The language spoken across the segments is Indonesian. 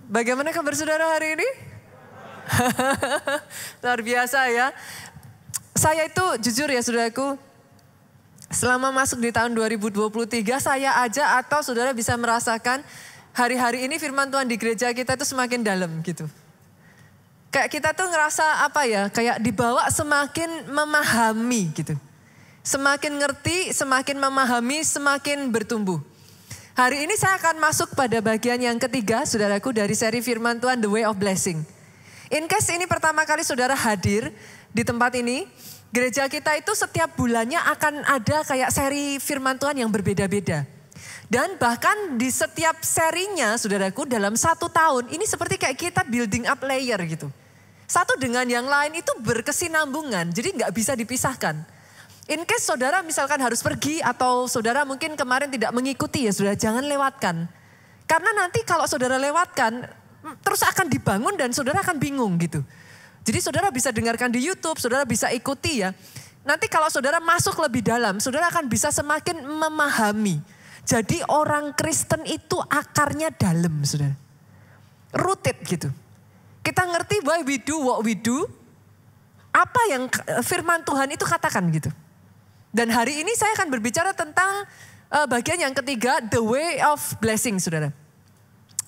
Bagaimana kabar saudara hari ini? Luar biasa ya. Saya itu jujur ya saudaraku, selama masuk di tahun 2023 saya aja atau saudara bisa merasakan hari-hari ini firman Tuhan di gereja kita itu semakin dalam gitu. Kayak kita tuh ngerasa apa ya, kayak dibawa semakin memahami gitu. Semakin ngerti, semakin memahami, semakin bertumbuh. Hari ini saya akan masuk pada bagian yang ketiga, saudaraku, dari seri firman Tuhan The Way of Blessing. In case ini pertama kali saudara hadir di tempat ini, gereja kita itu setiap bulannya akan ada kayak seri firman Tuhan yang berbeda-beda. Dan bahkan di setiap serinya, saudaraku, dalam 1 tahun, ini seperti kayak kita building up layer gitu. Satu dengan yang lain itu berkesinambungan, jadi nggak bisa dipisahkan. In case saudara misalkan harus pergi atau saudara mungkin kemarin tidak mengikuti ya saudara, jangan lewatkan. Karena nanti kalau saudara lewatkan terus akan dibangun dan saudara akan bingung gitu. Jadi saudara bisa dengarkan di YouTube, saudara bisa ikuti ya. Nanti kalau saudara masuk lebih dalam, saudara akan bisa semakin memahami. Jadi orang Kristen itu akarnya dalam saudara. Rooted gitu. Kita ngerti why we do what we do. Apa yang firman Tuhan itu katakan gitu. Dan hari ini saya akan berbicara tentang bagian yang ketiga, the way of blessing, saudara.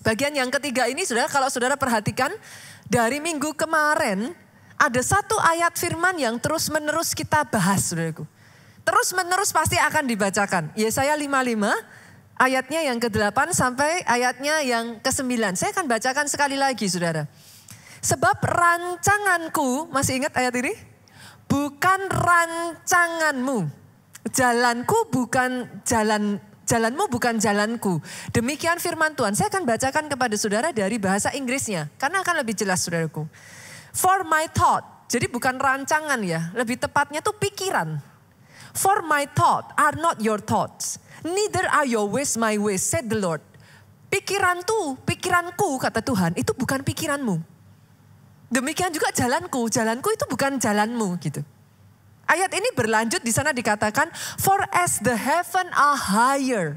Bagian yang ketiga ini, saudara, kalau saudara perhatikan, dari minggu kemarin, ada satu ayat firman yang terus-menerus kita bahas, saudaraku. Terus-menerus pasti akan dibacakan. Yesaya 55, ayatnya yang ke-8 sampai ayatnya yang ke-9. Saya akan bacakan sekali lagi, saudara. Sebab rancanganku, masih ingat ayat ini? Bukan rancanganmu, jalanku bukan jalanmu bukan jalanku. Demikian firman Tuhan. Saya akan bacakan kepada saudara dari bahasa Inggrisnya, karena akan lebih jelas saudaraku. For my thought, jadi bukan rancangan ya, lebih tepatnya tuh pikiran. For my thought are not your thoughts, neither are your ways my ways, said the Lord. Pikiranku kata Tuhan, itu bukan pikiranmu. Demikian juga jalanku itu bukan jalanmu gitu. Ayat ini berlanjut di sana dikatakan, for as the heaven are higher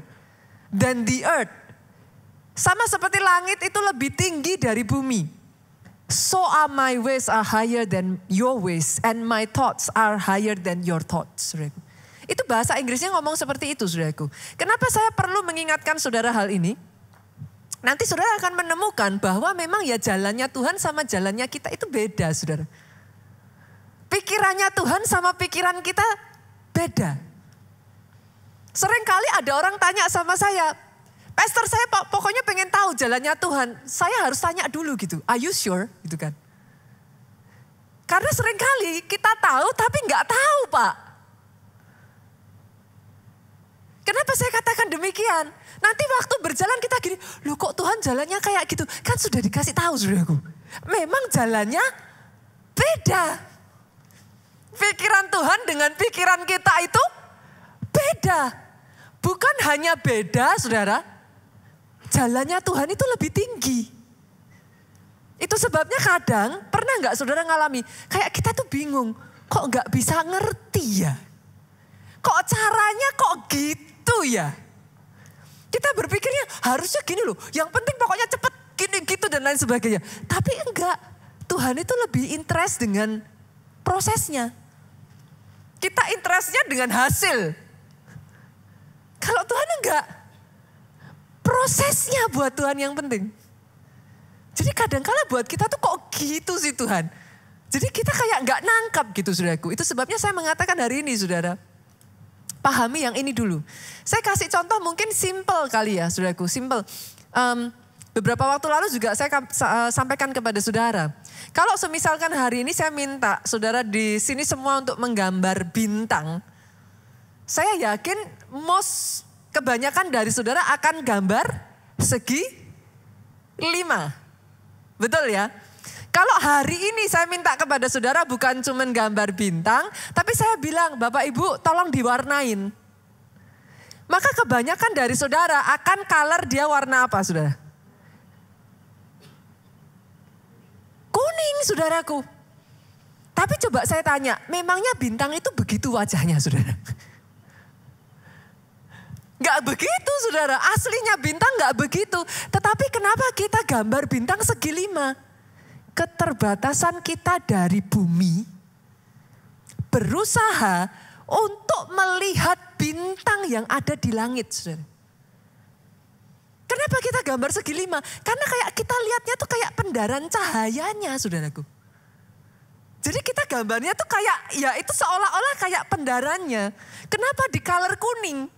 than the earth. Sama seperti langit itu lebih tinggi dari bumi. So are my ways are higher than your ways and my thoughts are higher than your thoughts. Saudaraku. Itu bahasa Inggrisnya ngomong seperti itu saudaraku. Kenapa saya perlu mengingatkan saudara hal ini? Nanti saudara akan menemukan bahwa memang ya jalannya Tuhan sama jalannya kita itu beda saudara. Pikirannya Tuhan sama pikiran kita beda. Seringkali ada orang tanya sama saya, Pastor saya pokoknya pengen tahu jalannya Tuhan. Saya harus tanya dulu gitu, are you sure? Gitu kan. Karena seringkali kita tahu tapi nggak tahu Pak. Kenapa saya katakan demikian? Nanti waktu berjalan kita gini, loh kok Tuhan jalannya kayak gitu? Kan sudah dikasih tahu saudaraku. Memang jalannya beda. Pikiran Tuhan dengan pikiran kita itu beda. Bukan hanya beda saudara, jalannya Tuhan itu lebih tinggi. Itu sebabnya kadang, pernah nggak saudara ngalami, kayak kita tuh bingung, kok nggak bisa ngerti ya? Kok caranya kok gitu ya? Kita berpikirnya harusnya gini loh, yang penting pokoknya cepet gini gitu dan lain sebagainya. Tapi enggak, Tuhan itu lebih interest dengan prosesnya. Kita interestnya dengan hasil. Kalau Tuhan enggak, prosesnya buat Tuhan yang penting. Jadi kadang-kala buat kita tuh kok gitu sih Tuhan. Jadi kita kayak enggak nangkap gitu saudaraku. Itu sebabnya saya mengatakan hari ini saudara, pahami yang ini dulu. Saya kasih contoh mungkin simple kali ya saudaraku, simple. Beberapa waktu lalu juga saya sampaikan kepada saudara. Kalau semisalkan hari ini saya minta saudara di sini semua untuk menggambar bintang. Saya yakin kebanyakan dari saudara akan gambar segi 5. Betul ya? Kalau hari ini saya minta kepada saudara bukan cuma gambar bintang, tapi saya bilang, Bapak Ibu tolong diwarnain. Maka kebanyakan dari saudara akan color dia warna apa saudara? Kuning saudaraku. Tapi coba saya tanya, memangnya bintang itu begitu wajahnya saudara? Gak nggak begitu saudara, aslinya bintang nggak begitu. Tetapi kenapa kita gambar bintang segi 5? Keterbatasan kita dari bumi berusaha untuk melihat bintang yang ada di langit, saudara. Kenapa kita gambar segi 5? Karena kayak kita lihatnya tuh kayak pendaran cahayanya, saudaraku. Jadi kita gambarnya tuh kayak, ya itu seolah-olah kayak pendarannya. Kenapa di color kuning?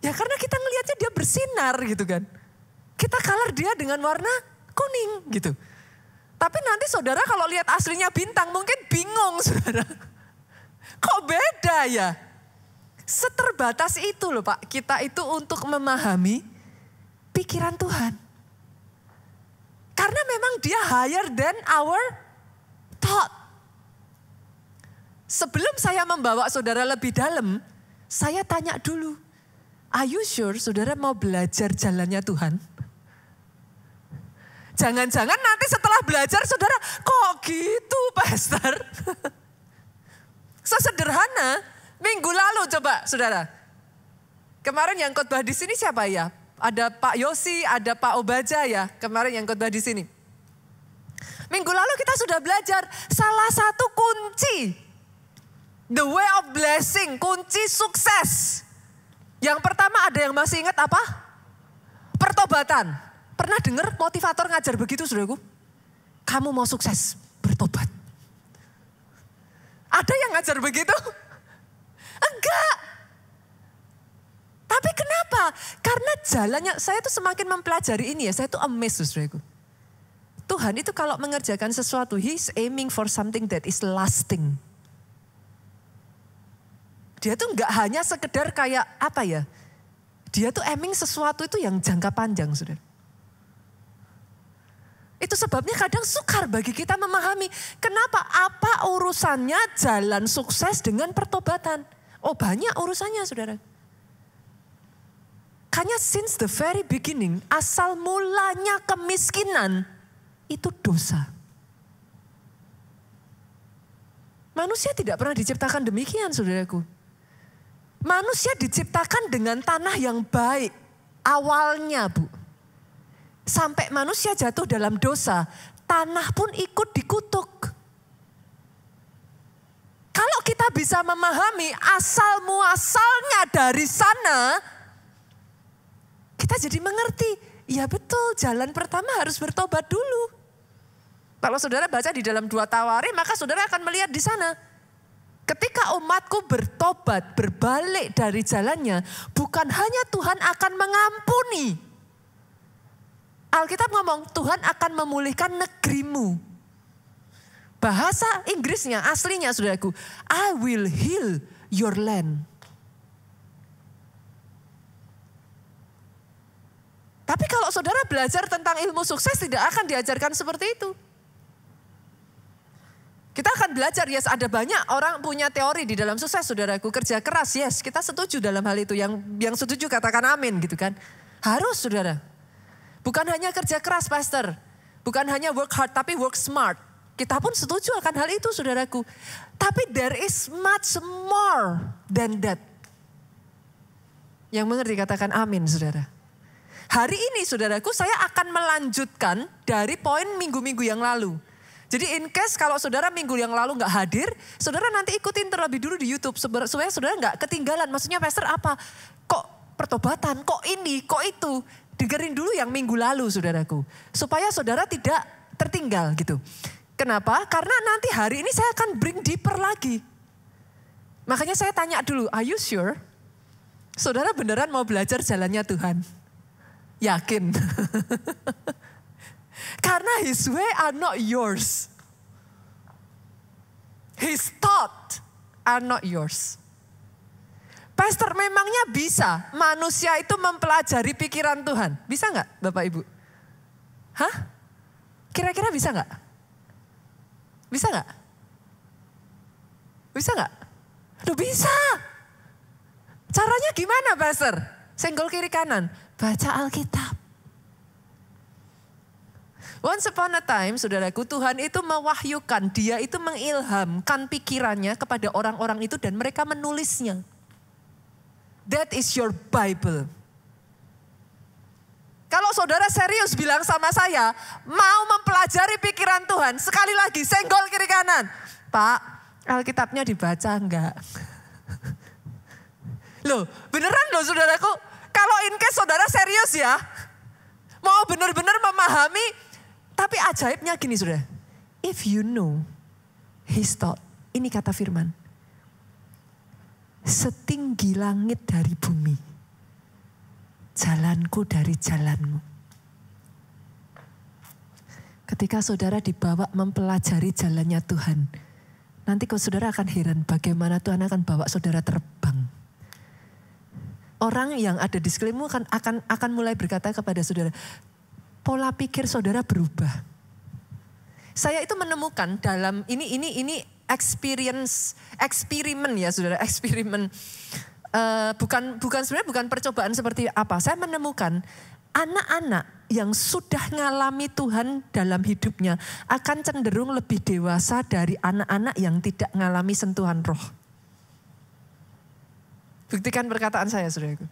Ya karena kita ngelihatnya dia bersinar gitu kan. Kita color dia dengan warna kuning gitu. Tapi nanti saudara kalau lihat aslinya bintang mungkin bingung saudara. Kok beda ya? Seterbatas itu loh Pak, kita itu untuk memahami pikiran Tuhan. Karena memang dia higher than our thought. Sebelum saya membawa saudara lebih dalam, saya tanya dulu, are you sure saudara mau belajar jalannya Tuhan? Jangan-jangan nanti setelah belajar saudara, kok gitu pastor? Sesederhana, minggu lalu coba saudara. Kemarin yang khotbah di sini siapa ya? Ada Pak Yosi, ada Pak Obaja ya. Kemarin yang khotbah di sini. Minggu lalu kita sudah belajar salah satu kunci. The way of blessing, kunci sukses. Yang pertama ada yang masih ingat apa? Pertobatan. Pernah dengar motivator ngajar begitu saudaraku? Kamu mau sukses, bertobat. Ada yang ngajar begitu? Enggak. Tapi kenapa? Karena jalannya, saya tuh semakin mempelajari ini ya, saya tuh amazed saudaraku. Tuhan itu kalau mengerjakan sesuatu, He's aiming for something that is lasting. Dia tuh enggak hanya sekedar kayak apa ya, dia tuh aiming sesuatu itu yang jangka panjang saudara. Itu sebabnya kadang sukar bagi kita memahami kenapa apa urusannya jalan sukses dengan pertobatan. Oh banyak urusannya saudara. Karena since the very beginning asal mulanya kemiskinan itu dosa. Manusia tidak pernah diciptakan demikian saudaraku. Manusia diciptakan dengan tanah yang baik awalnya Bu. Sampai manusia jatuh dalam dosa, tanah pun ikut dikutuk. Kalau kita bisa memahami asal muasalnya dari sana, kita jadi mengerti, ya betul jalan pertama harus bertobat dulu. Kalau saudara baca di dalam 2 Tawarim, maka saudara akan melihat di sana. Ketika umatku bertobat, berbalik dari jalannya, bukan hanya Tuhan akan mengampuni. Alkitab ngomong Tuhan akan memulihkan negerimu. Bahasa Inggrisnya aslinya saudaraku, I will heal your land. Tapi kalau saudara belajar tentang ilmu sukses tidak akan diajarkan seperti itu. Kita akan belajar, yes ada banyak orang punya teori di dalam sukses saudaraku. Kerja keras, yes kita setuju dalam hal itu. Yang setuju katakan amin gitu kan. Harus saudara. Bukan hanya kerja keras pastor. Bukan hanya work hard tapi work smart. Kita pun setuju akan hal itu saudaraku. Tapi there is much more than that. Yang mengerti katakan amin saudara. Hari ini saudaraku saya akan melanjutkan dari poin minggu-minggu yang lalu. Jadi in case kalau saudara minggu yang lalu gak hadir, saudara nanti ikutin terlebih dulu di YouTube. Supaya saudara gak ketinggalan. Maksudnya pastor apa? Kok pertobatan? Kok ini? Kok itu? Dengerin dulu yang minggu lalu saudaraku. Supaya saudara tidak tertinggal gitu. Kenapa? Karena nanti hari ini saya akan bring deeper lagi. Makanya saya tanya dulu, are you sure? Saudara beneran mau belajar jalannya Tuhan? Yakin? Karena His way are not yours. His thought are not yours. Pastor memangnya bisa manusia itu mempelajari pikiran Tuhan? Bisa nggak Bapak Ibu? Hah? Kira-kira bisa nggak? Bisa nggak? Bisa nggak? Duh bisa. Caranya gimana Pastor? Senggol kiri kanan. Baca Alkitab. Once upon a time, saudaraku, Tuhan itu mewahyukan, dia itu mengilhamkan pikirannya kepada orang-orang itu dan mereka menulisnya. That is your Bible. Kalau saudara serius bilang sama saya, mau mempelajari pikiran Tuhan, sekali lagi senggol kiri kanan. Pak, Alkitabnya dibaca enggak? Loh, beneran loh saudaraku. Kalau in case saudara serius ya, mau benar-benar memahami, tapi ajaibnya gini saudara. If you know his thought, ini kata firman, setinggi langit dari bumi, jalanku dari jalanmu. Ketika saudara dibawa mempelajari jalannya Tuhan, nanti kau saudara akan heran bagaimana Tuhan akan bawa saudara terbang. Orang yang ada di sekelilingmu akan mulai berkata kepada saudara, pola pikir saudara berubah. Saya itu menemukan dalam ini eksperimen ya saudara, eksperimen. Sebenarnya bukan percobaan seperti apa. Saya menemukan anak-anak yang sudah ngalami Tuhan dalam hidupnya akan cenderung lebih dewasa dari anak-anak yang tidak ngalami sentuhan roh. Buktikan perkataan saya, saudaraku.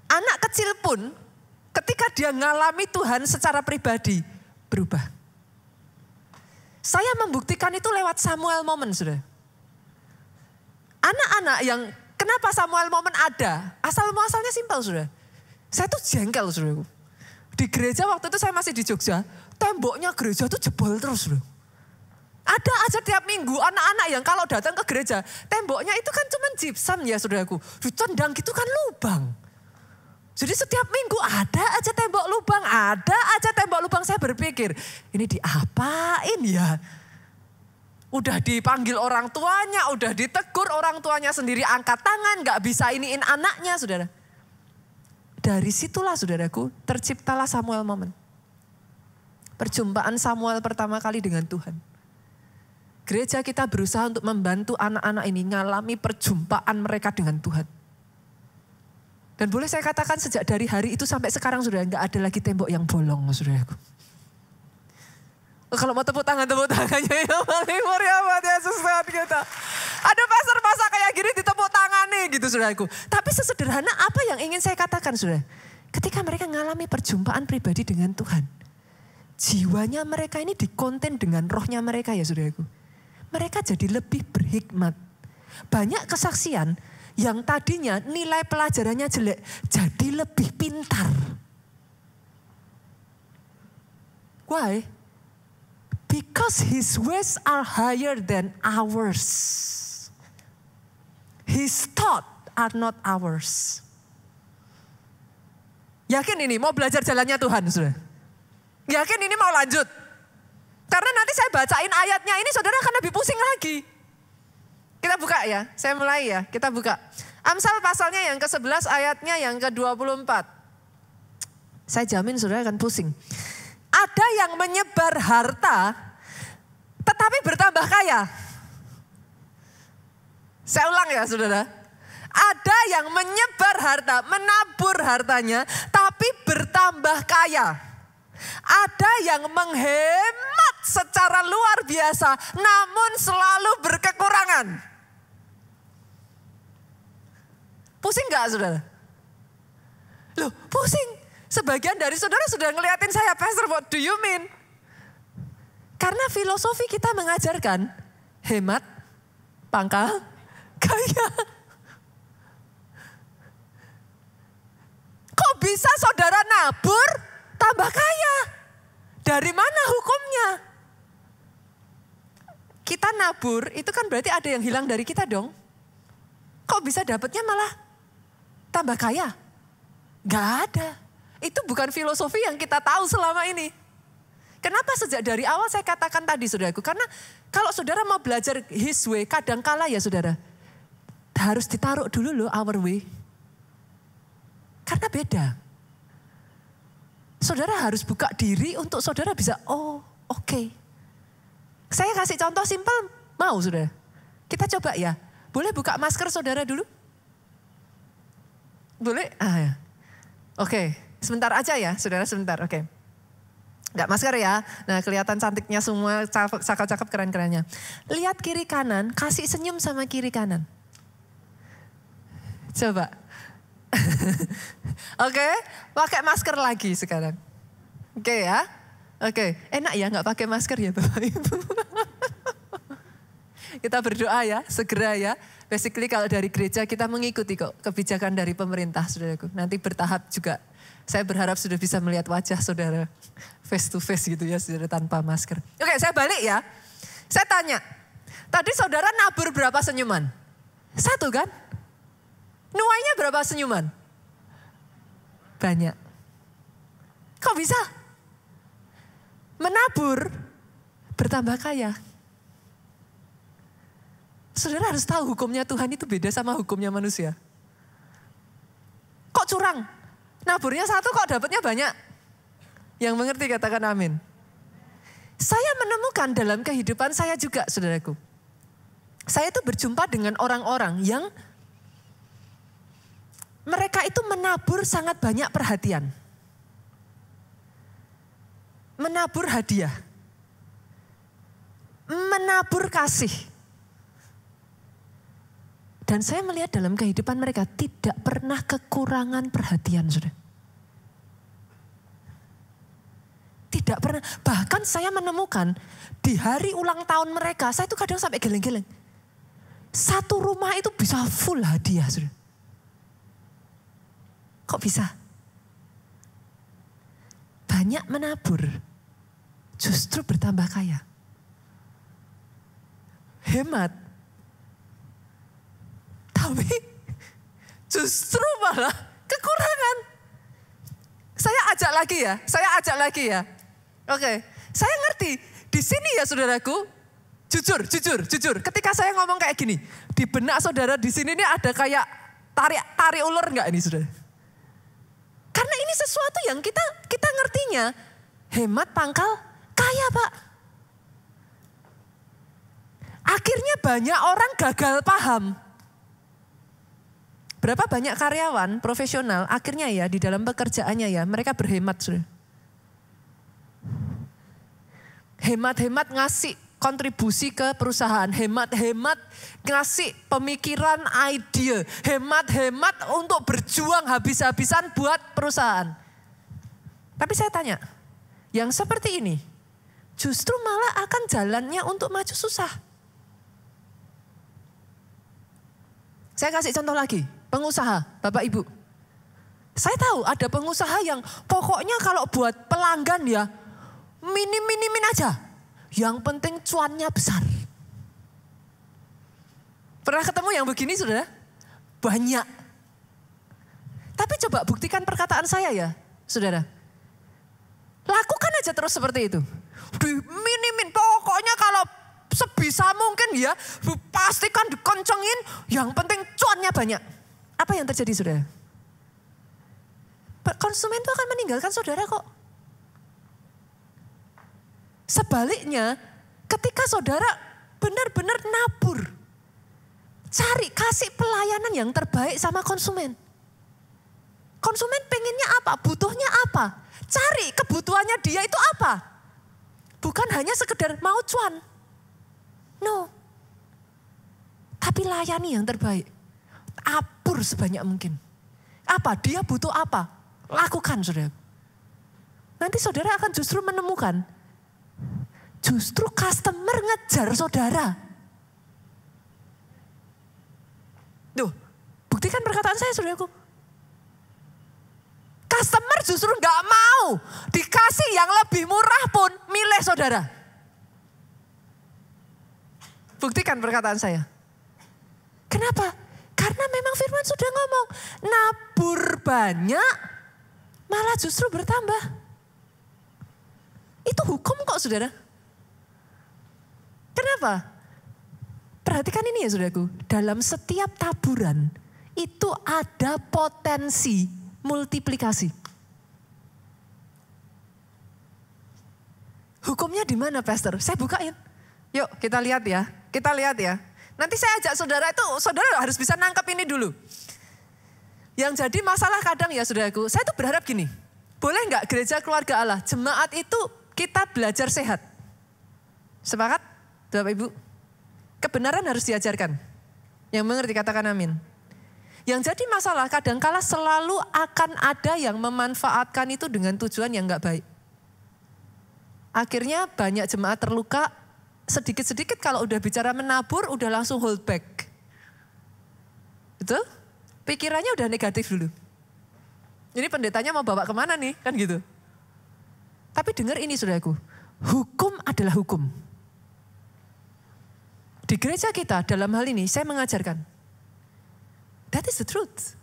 Anak kecil pun ketika dia ngalami Tuhan secara pribadi berubah. Saya membuktikan itu lewat Samuel Moment, saudara. Anak-anak yang kenapa Samuel Moment ada? Asal-muasalnya simpel, saudara. Saya tuh jengkel, saudaraku. Di gereja waktu itu saya masih di Jogja, temboknya gereja tuh jebol terus, saudara. Ada aja tiap minggu anak-anak yang kalau datang ke gereja, temboknya itu kan cuma gypsum ya saudaraku. Ditendang gitu kan lubang. Jadi setiap minggu ada aja tembok lubang, ada aja tembok lubang. Saya berpikir, ini diapain ya? Udah dipanggil orang tuanya, udah ditegur orang tuanya sendiri, angkat tangan, gak bisa iniin anaknya saudara. Dari situlah saudaraku, terciptalah Samuel Moment. Perjumpaan Samuel pertama kali dengan Tuhan. Gereja kita berusaha untuk membantu anak-anak ini ngalami perjumpaan mereka dengan Tuhan. Dan boleh saya katakan sejak dari hari itu sampai sekarang sudah enggak ada lagi tembok yang bolong, saudaraku. Kalau mau tepuk tangannya yang paling meriah buat Yesus Tuhan kita. Ada pastor kayak gini ditepuk tangan nih gitu saudaraku. Tapi sesederhana apa yang ingin saya katakan saudara. Ketika mereka mengalami perjumpaan pribadi dengan Tuhan. Jiwanya mereka ini dikonten dengan rohnya mereka ya saudaraku. Mereka jadi lebih berhikmat. Banyak kesaksian yang tadinya nilai pelajarannya jelek jadi lebih pintar. Why? Because his ways are higher than ours. His thoughts are not ours. Yakin ini mau belajar jalannya Tuhan, saudara? Yakin ini mau lanjut? Karena nanti saya bacain ayatnya ini saudara akan lebih pusing lagi. Kita buka ya, saya mulai ya, kita buka. Amsal pasalnya yang ke-11 ayatnya yang ke-24. Saya jamin saudara akan pusing. Ada yang menyebar harta tetapi bertambah kaya. Saya ulang ya saudara. Ada yang menyebar harta, menabur hartanya tapi bertambah kaya. Ada yang menghemat secara luar biasa namun selalu berkekurangan. Pusing gak saudara? Loh pusing. Sebagian dari saudara sudah ngeliatin saya, Pastor, what do you mean? Karena filosofi kita mengajarkan hemat, pangkal, kaya. Kok bisa saudara nabur, tambah kaya? Dari mana hukumnya? Kita nabur, itu kan berarti ada yang hilang dari kita dong. Kok bisa dapatnya malah tambah kaya? Gak ada. Itu bukan filosofi yang kita tahu selama ini. Kenapa sejak dari awal saya katakan tadi saudaraku? Karena kalau saudara mau belajar his way, kadangkala ya saudara. Harus ditaruh dulu loh our way. Karena beda. Saudara harus buka diri untuk saudara bisa, oh oke. Saya kasih contoh simpel, mau saudara? Kita coba ya. Boleh buka masker saudara dulu? Boleh? Ya. Oke. Sebentar aja ya, saudara sebentar, oke. Enggak masker ya, nah kelihatan cantiknya semua, cakep-cakep keren-kerennya. Lihat kiri kanan, kasih senyum sama kiri kanan. Coba. Oke, pakai masker lagi sekarang. Oke ya. Oke, enak ya nggak pakai masker ya Bapak Ibu. Kita berdoa ya, segera ya. Basically kalau dari gereja kita mengikuti kok kebijakan dari pemerintah, saudaraku. Nanti bertahap juga. Saya berharap sudah bisa melihat wajah saudara face to face gitu ya, saudara tanpa masker. Oke, saya balik ya. Saya tanya, tadi saudara nabur berapa senyuman? 1 kan? Nuainya berapa senyuman? Banyak. Kok bisa? Menabur bertambah kaya. Saudara harus tahu hukumnya Tuhan itu beda sama hukumnya manusia. Kok curang? Naburnya 1 kok dapatnya banyak? Yang mengerti katakan amin. Saya menemukan dalam kehidupan saya juga, saudaraku. Saya itu berjumpa dengan orang-orang yang mereka itu menabur sangat banyak perhatian. Menabur hadiah. Menabur kasih. Dan saya melihat dalam kehidupan mereka tidak pernah kekurangan perhatian, saudara. Tidak pernah. Bahkan saya menemukan di hari ulang tahun mereka, saya itu kadang sampai geleng-geleng. 1 rumah itu bisa full hadiah, saudara. Kok bisa? Banyak menabur, justru bertambah kaya. Hemat. Tapi justru malah kekurangan. Saya ajak lagi ya. Oke, saya ngerti. Di sini ya saudaraku, jujur. Ketika saya ngomong kayak gini, di benak saudara di sini ini ada kayak tarik ulur enggak ini saudara? Karena ini sesuatu yang kita ngertinya. Hemat pangkal kaya Pak. Akhirnya banyak orang gagal paham. Berapa banyak karyawan profesional akhirnya ya di dalam pekerjaannya ya mereka berhemat. Saudara. Hemat-hemat ngasih kontribusi ke perusahaan. Hemat-hemat ngasih pemikiran ide. Hemat-hemat untuk berjuang habis-habisan buat perusahaan. Tapi saya tanya, yang seperti ini justru malah akan jalannya untuk maju susah. Saya kasih contoh lagi. Pengusaha, Bapak Ibu. Saya tahu ada pengusaha yang pokoknya kalau buat pelanggan ya minim-minimin aja. Yang penting cuannya besar. Pernah ketemu yang begini saudara? Banyak. Tapi coba buktikan perkataan saya ya saudara. Lakukan aja terus seperti itu. Minimin pokoknya kalau sebisa mungkin ya pastikan dikencengin. Yang penting cuannya banyak. Apa yang terjadi saudara? Konsumen itu akan meninggalkan saudara kok. Sebaliknya ketika saudara benar-benar nabur. Cari kasih pelayanan yang terbaik sama konsumen. Konsumen pengennya apa? Butuhnya apa? Cari kebutuhannya dia itu apa? Bukan hanya sekedar mau cuan. No. Tapi layani yang terbaik. Apur sebanyak mungkin. Apa? Dia butuh apa? Lakukan saudara. Nanti saudara akan justru menemukan. Justru customer ngejar saudara. Duh, buktikan perkataan saya saudaraku. Customer justru gak mau dikasih yang lebih murah pun milih saudara. Buktikan perkataan saya. Kenapa? Karena memang firman sudah ngomong, nabur banyak malah justru bertambah. Itu hukum kok saudara. Kenapa? Perhatikan ini ya saudaraku, dalam setiap taburan itu ada potensi multiplikasi. Hukumnya di mana pastor? Saya bukain. Yuk kita lihat ya. Nanti saya ajak saudara itu, saudara harus bisa nangkep ini dulu. Yang jadi masalah kadang ya saudaraku, saya tuh berharap gini. Boleh nggak gereja keluarga Allah, jemaat itu kita belajar sehat. Sepakat Bapak Ibu? Kebenaran harus diajarkan. Yang mengerti katakan amin. Yang jadi masalah kadangkala selalu akan ada yang memanfaatkan itu dengan tujuan yang gak baik. Akhirnya banyak jemaat terluka, sedikit-sedikit kalau udah bicara menabur udah langsung hold back. Betul? Pikirannya udah negatif dulu. Ini pendetanya mau bawa kemana nih? Kan gitu. Tapi dengar ini saudaraku, hukum adalah hukum. Di gereja kita dalam hal ini saya mengajarkan, that is the truth.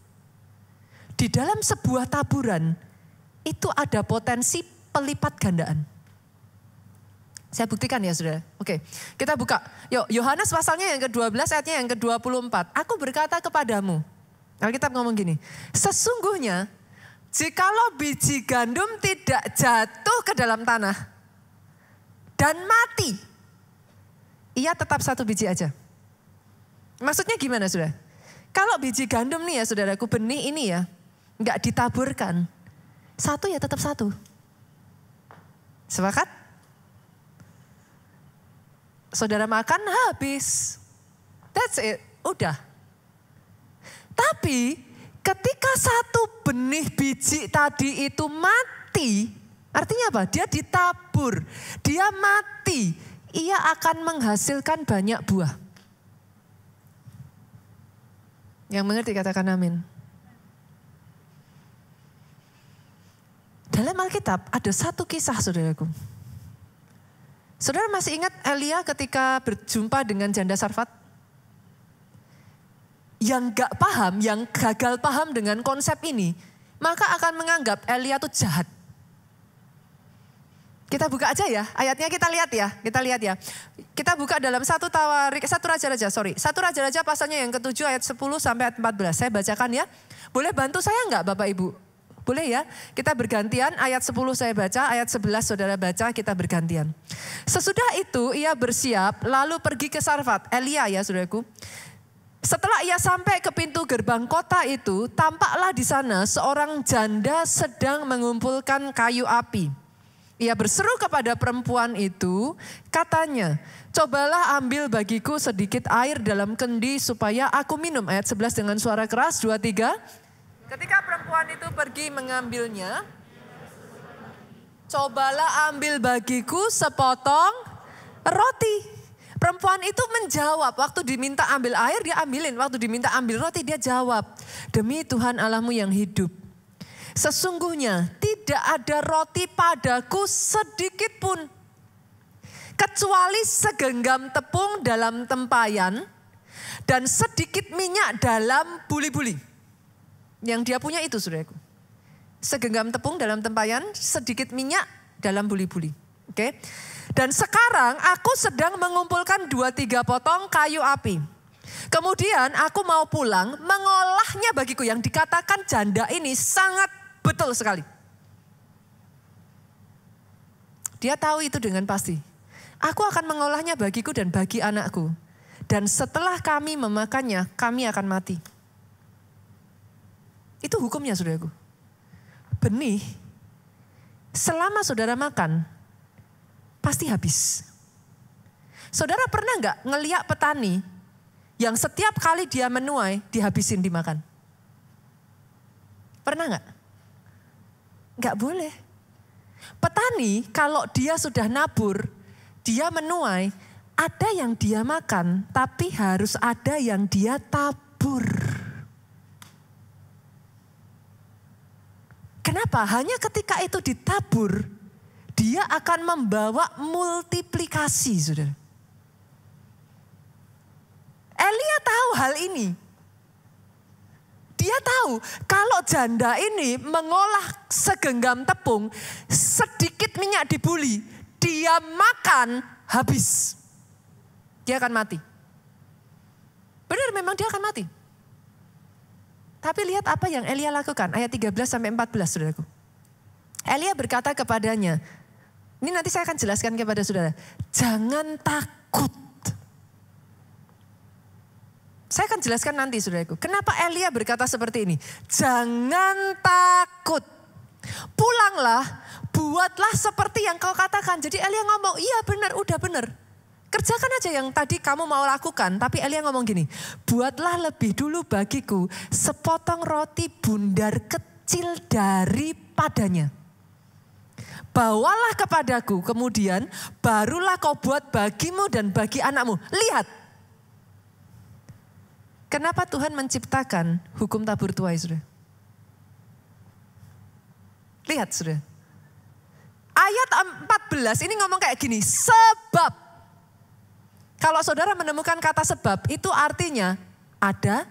Di dalam sebuah taburan itu ada potensi pelipat gandaan. Saya buktikan ya saudara. Oke, kita buka. Yuk, Yohanes pasalnya yang ke-12 ayatnya yang ke-24. Aku berkata kepadamu. Alkitab ngomong gini. Sesungguhnya jikalau biji gandum tidak jatuh ke dalam tanah dan mati, ia tetap satu biji aja. Maksudnya gimana saudara? Kalau biji gandum nih ya saudaraku, benih ini ya, nggak ditaburkan. Satu ya tetap satu. Sepakat? Saudara makan habis. That's it, udah. Tapi ketika satu benih biji tadi itu mati, artinya apa? Dia ditabur, dia mati, ia akan menghasilkan banyak buah. Yang mengerti katakan amin. Dalam Alkitab ada satu kisah saudaraku. Saudara masih ingat Elia ketika berjumpa dengan janda Sarfat? Yang gak paham, yang gagal paham dengan konsep ini, maka akan menganggap Elia itu jahat. Kita buka aja ya, ayatnya kita lihat ya. Kita buka dalam satu Raja-Raja pasalnya yang ke-7 ayat 10 sampai ayat 14. Saya bacakan ya. Boleh bantu saya enggak Bapak Ibu? Boleh ya, kita bergantian, ayat 10 saya baca, ayat 11 saudara baca, kita bergantian. Sesudah itu ia bersiap lalu pergi ke Sarfat, Elia ya saudaraku. Setelah ia sampai ke pintu gerbang kota itu, tampaklah di sana seorang janda sedang mengumpulkan kayu api. Ia berseru kepada perempuan itu, katanya, cobalah ambil bagiku sedikit air dalam kendi supaya aku minum. Ayat 11 dengan suara keras, 2, 3. Ketika perempuan itu pergi mengambilnya, cobalah ambil bagiku sepotong roti. Perempuan itu menjawab, waktu diminta ambil air dia ambilin, waktu diminta ambil roti dia jawab, demi Tuhan Allahmu yang hidup. Sesungguhnya tidak ada roti padaku sedikit pun, kecuali segenggam tepung dalam tempayan dan sedikit minyak dalam buli-buli. Yang dia punya itu saudaraku. Segenggam tepung dalam tempayan, sedikit minyak dalam buli-buli. Oke. Dan sekarang aku sedang mengumpulkan 2-3 potong kayu api. Kemudian aku mau pulang mengolahnya bagiku. Yang dikatakan janda ini sangat betul sekali. Dia tahu itu dengan pasti. Aku akan mengolahnya bagiku dan bagi anakku. Dan setelah kami memakannya, kami akan mati. Itu hukumnya saudaraku. Benih, selama saudara makan, pasti habis. Saudara pernah nggak ngeliat petani yang setiap kali dia menuai, dihabisin dimakan? Pernah nggak? Nggak boleh. Petani kalau dia sudah nabur, dia menuai, ada yang dia makan, tapi harus ada yang dia tabur. Kenapa? Hanya ketika itu ditabur, dia akan membawa multiplikasi, saudara. Elia tahu hal ini. Dia tahu kalau janda ini mengolah segenggam tepung, sedikit minyak dibuli, dia makan habis. Dia akan mati. Benar, memang dia akan mati. Tapi lihat apa yang Elia lakukan, ayat 13 sampai 14 saudaraku. Elia berkata kepadanya, ini nanti saya akan jelaskan kepada saudara, jangan takut. Saya akan jelaskan nanti saudaraku, kenapa Elia berkata seperti ini. Jangan takut, pulanglah, buatlah seperti yang kau katakan. Jadi Elia ngomong, iya benar, udah benar. Kerjakan aja yang tadi kamu mau lakukan. Tapi Elia ngomong gini, buatlah lebih dulu bagiku sepotong roti bundar kecil daripadanya. Bawalah kepadaku, kemudian barulah kau buat bagimu dan bagi anakmu. Lihat. Kenapa Tuhan menciptakan hukum tabur tuai, saudara? Lihat, saudara. Ayat 14 ini ngomong kayak gini, sebab. Kalau saudara menemukan kata sebab, itu artinya ada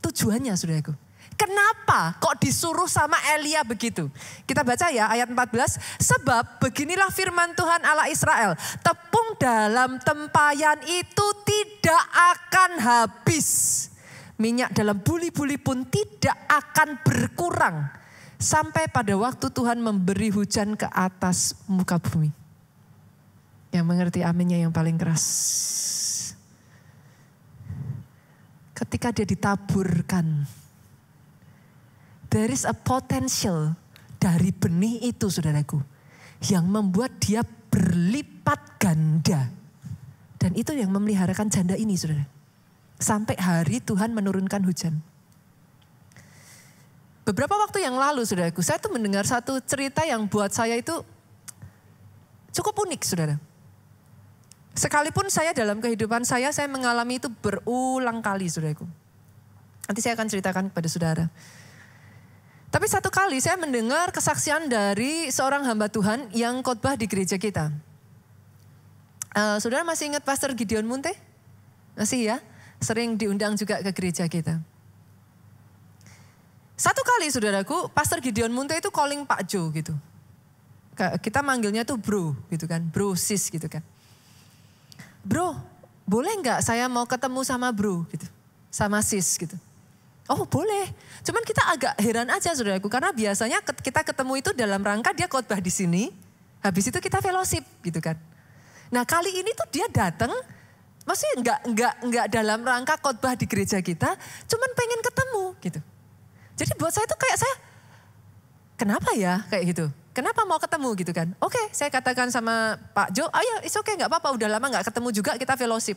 tujuannya, saudaraku. Kenapa kok disuruh sama Elia begitu? Kita baca ya ayat 14. Sebab beginilah firman Tuhan Allah Israel. Tepung dalam tempayan itu tidak akan habis. Minyak dalam buli-buli pun tidak akan berkurang. Sampai pada waktu Tuhan memberi hujan ke atas muka bumi. Yang mengerti aminnya yang paling keras. Ketika dia ditaburkan. There is a potential dari benih itu, saudaraku, yang membuat dia berlipat ganda. Dan itu yang memeliharakan janda ini, saudara. Sampai hari Tuhan menurunkan hujan. Beberapa waktu yang lalu, saudaraku, saya tuh mendengar satu cerita yang buat saya itu cukup unik, saudara. Sekalipun saya dalam kehidupan saya mengalami itu berulang kali, saudaraku. Nanti saya akan ceritakan kepada saudara. Tapi satu kali saya mendengar kesaksian dari seorang hamba Tuhan yang khotbah di gereja kita. Saudara masih ingat Pastor Gideon Munte? Masih ya? Sering diundang juga ke gereja kita. Satu kali, saudaraku, Pastor Gideon Munte itu calling Pak Jo gitu. Kita manggilnya tuh bro gitu kan, bro sis gitu kan. Bro, boleh nggak saya mau ketemu sama bro gitu, sama sis gitu. Oh boleh, cuman kita agak heran aja, saudaraku, karena biasanya kita ketemu itu dalam rangka dia khotbah di sini, habis itu kita fellowship gitu kan. Nah kali ini tuh dia datang, maksudnya nggak dalam rangka khotbah di gereja kita, cuman pengen ketemu gitu. Jadi buat saya tuh kayak kenapa ya kayak gitu? Kenapa mau ketemu gitu kan? Oke, saya katakan sama Pak Jo, ayo it's okay, gak apa-apa, udah lama gak ketemu juga, kita fellowship.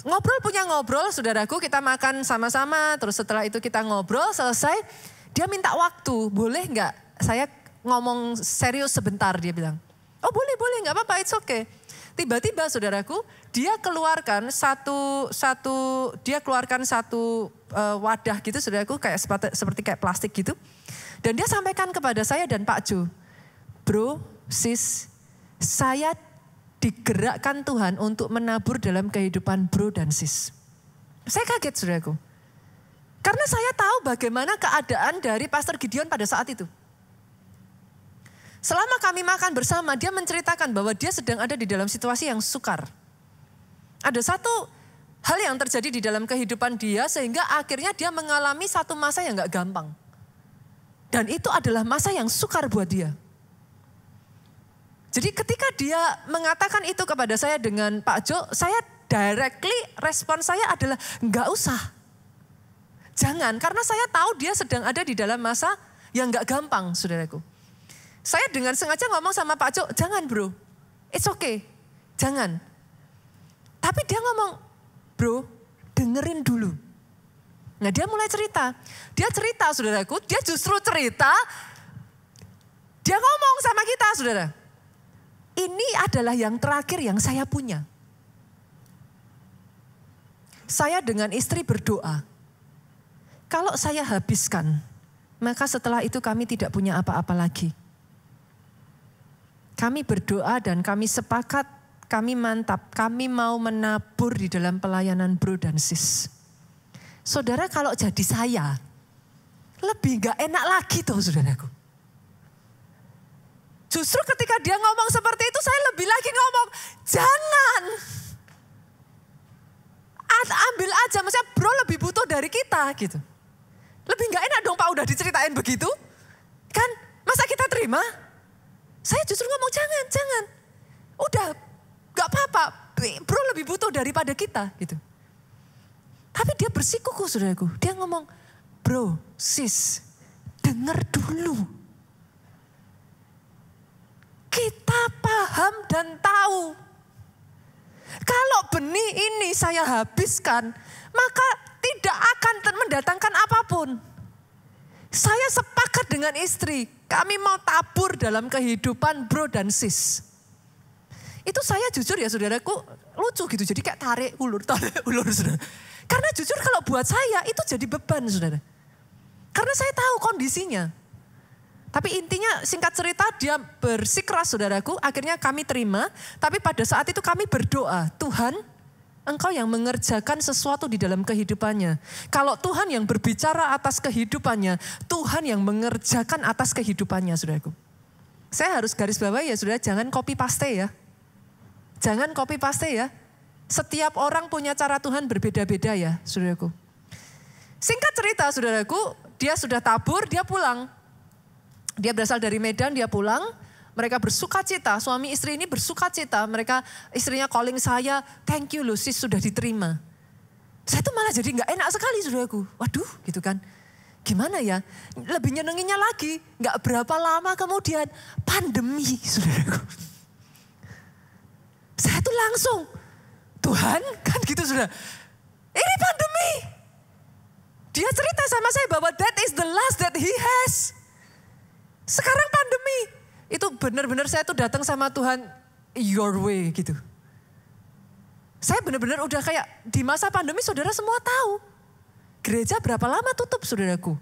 Ngobrol punya ngobrol, saudaraku, kita makan sama-sama, terus setelah itu kita ngobrol, selesai, dia minta waktu, boleh gak saya ngomong serius sebentar, dia bilang. Oh boleh, gak apa-apa, it's okay. Tiba-tiba, saudaraku, dia keluarkan satu wadah gitu, saudaraku, kayak seperti kayak plastik gitu. Dan dia sampaikan kepada saya dan Pak Jo, bro, sis, saya digerakkan Tuhan untuk menabur dalam kehidupan bro dan sis. Saya kaget, saudaraku. Karena saya tahu bagaimana keadaan dari Pastor Gideon pada saat itu. Selama kami makan bersama, dia menceritakan bahwa dia sedang ada di dalam situasi yang sukar. Ada satu hal yang terjadi di dalam kehidupan dia sehingga akhirnya dia mengalami satu masa yang gak gampang. Dan itu adalah masa yang sukar buat dia. Jadi ketika dia mengatakan itu kepada saya dengan Pak Jo, saya directly respon saya adalah enggak usah. Jangan, karena saya tahu dia sedang ada di dalam masa yang enggak gampang, saudaraku. Saya dengan sengaja ngomong sama Pak Jo, jangan bro, it's okay, jangan. Tapi dia ngomong, bro, dengerin dulu. Nah dia mulai cerita. Dia cerita, saudaraku, dia justru cerita. Dia ngomong sama kita, saudara. Ini adalah yang terakhir yang saya punya. Saya dengan istri berdoa. Kalau saya habiskan, maka setelah itu kami tidak punya apa-apa lagi. Kami berdoa dan kami sepakat, kami mantap, kami mau menabur di dalam pelayanan bro dan sis. Saudara, kalau jadi saya, lebih gak enak lagi tuh, saudaraku. Justru ketika dia ngomong seperti itu, saya lebih lagi ngomong, jangan. Ambil aja, maksudnya bro lebih butuh dari kita gitu. Lebih gak enak dong Pak udah diceritain begitu. Kan, masa kita terima? Saya justru ngomong jangan. Udah, gak apa-apa, bro lebih butuh daripada kita gitu. Tapi dia bersikukuh, saudaraku. Dia ngomong, bro, sis, denger dulu. Kita paham dan tahu Kalau benih ini saya habiskan, maka tidak akan mendatangkan apapun. Saya sepakat dengan istri, kami mau tabur dalam kehidupan bro dan sis. Itu saya jujur ya saudaraku, lucu gitu. Jadi kayak tarik ulur saudara. Karena jujur kalau buat saya itu jadi beban saudara. Karena saya tahu kondisinya. Tapi intinya singkat cerita dia bersikeras saudaraku, akhirnya kami terima. Tapi pada saat itu kami berdoa, Tuhan Engkau yang mengerjakan sesuatu di dalam kehidupannya. Kalau Tuhan yang berbicara atas kehidupannya, Tuhan yang mengerjakan atas kehidupannya saudaraku. Saya harus garis bawahi ya saudara, jangan copy paste ya. Jangan copy paste ya. Setiap orang punya cara Tuhan berbeda-beda ya saudaraku. Singkat cerita saudaraku, dia sudah tabur, dia pulang. Dia berasal dari Medan, dia pulang. Mereka bersuka cita, suami istri ini bersuka cita. Istrinya calling saya, thank you loh sis sudah diterima. Saya tuh malah jadi gak enak sekali saudaraku. Waduh gitu kan. Gimana ya, lebih nyenenginnya lagi. Gak berapa lama kemudian pandemi saudaraku. Saya tuh langsung, Tuhan kan gitu saudara. Ini pandemi. Dia cerita sama saya bahwa that is the last that he has. Sekarang pandemi. Itu benar-benar saya tuh datang sama Tuhan your way gitu. Saya benar-benar udah kayak di masa pandemi saudara semua tahu. Gereja berapa lama tutup saudaraku.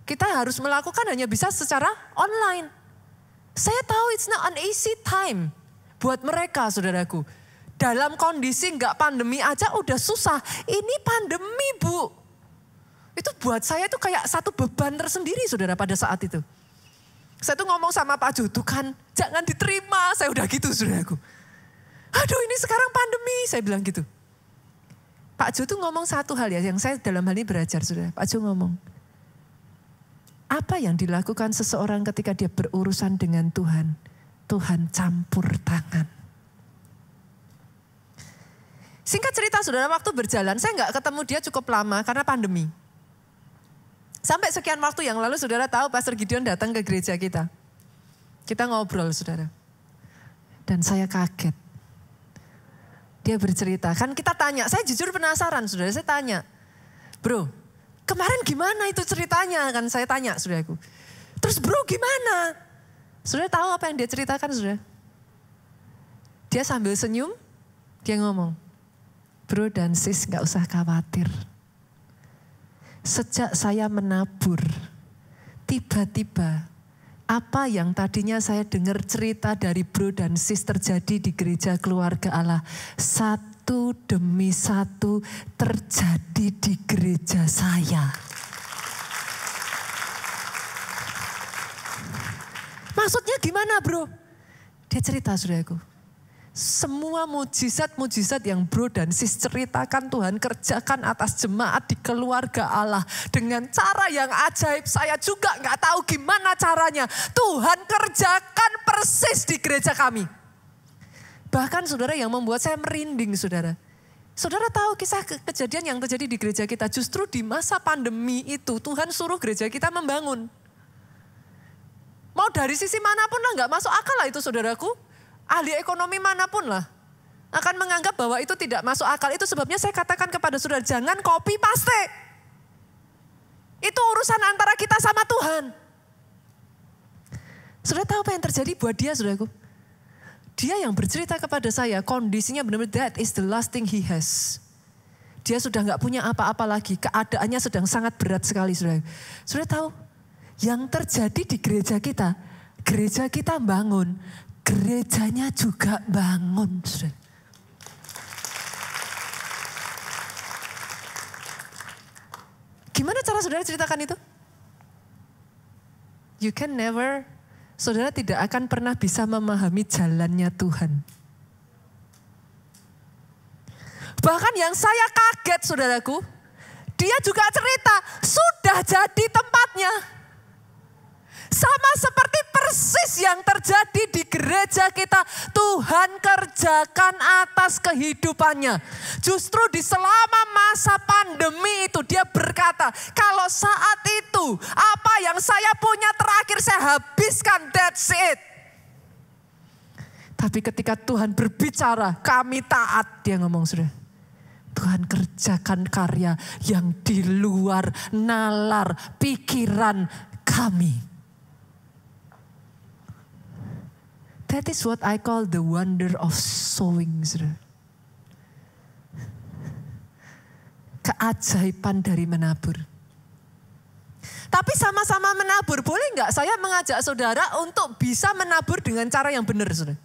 Kita harus melakukan hanya bisa secara online. Saya tahu it's not an easy time buat mereka saudaraku. Dalam kondisi nggak pandemi aja udah susah. Ini pandemi bu. Itu buat saya tuh kayak satu beban tersendiri saudara pada saat itu. Saya tuh ngomong sama Pak Jo, kan jangan diterima, saya udah gitu saudaraku. Aduh ini sekarang pandemi, saya bilang gitu. Pak Jo tuh ngomong satu hal ya, yang saya dalam hal ini belajar saudara. Pak Jo ngomong, apa yang dilakukan seseorang ketika dia berurusan dengan Tuhan? Tuhan campur tangan. Singkat cerita saudara, waktu berjalan, saya nggak ketemu dia cukup lama karena pandemi. Sampai sekian waktu yang lalu saudara tahu Pastor Gideon datang ke gereja kita. Kita ngobrol saudara. Dan saya kaget. Dia bercerita, kan kita tanya, saya jujur penasaran saudara, saya tanya. Bro, kemarin gimana itu ceritanya? Kan saya tanya saudaraku. Terus bro gimana? Saudara tahu apa yang dia ceritakan saudara? Dia sambil senyum, dia ngomong, bro dan sis gak usah khawatir. Sejak saya menabur, tiba-tiba apa yang tadinya saya dengar cerita dari bro dan sis terjadi di gereja keluarga Allah. Satu demi satu terjadi di gereja saya. Maksudnya gimana bro? Dia cerita saudaraku. Semua mujizat-mujizat yang bro dan sis ceritakan Tuhan kerjakan atas jemaat di keluarga Allah. Dengan cara yang ajaib, saya juga gak tahu gimana caranya. Tuhan kerjakan persis di gereja kami. Bahkan saudara yang membuat saya merinding saudara. Saudara tahu kisah kejadian yang terjadi di gereja kita. Justru di masa pandemi itu Tuhan suruh gereja kita membangun. Mau dari sisi manapun lah gak masuk akal lah itu saudaraku. Ahli ekonomi manapun lah akan menganggap bahwa itu tidak masuk akal. Itu sebabnya saya katakan kepada saudara, jangan copy paste. Itu urusan antara kita sama Tuhan. Saudara tahu apa yang terjadi buat dia saudaraku? Dia yang bercerita kepada saya, kondisinya benar-benar that is the last thing he has. Dia sudah gak punya apa-apa lagi, keadaannya sedang sangat berat sekali saudara. Saudara tahu, yang terjadi di gereja kita bangun. Gerejanya juga bangun. Gimana cara saudara ceritakan itu? You can never, saudara tidak akan pernah bisa memahami jalannya Tuhan. Bahkan yang saya kaget saudaraku, dia juga cerita sudah jadi tempatnya. Sama seperti persis yang terjadi di gereja kita. Tuhan kerjakan atas kehidupannya. Justru di selama masa pandemi itu dia berkata, kalau saat itu apa yang saya punya terakhir saya habiskan, that's it. Tapi ketika Tuhan berbicara, kami taat. Dia ngomong, saudara. Tuhan kerjakan karya yang di luar nalar pikiran kami. That is what I call the wonder of sowing, saudara. Keajaiban dari menabur. Tapi sama-sama menabur, boleh nggak saya mengajak saudara untuk bisa menabur dengan cara yang benar, saudara?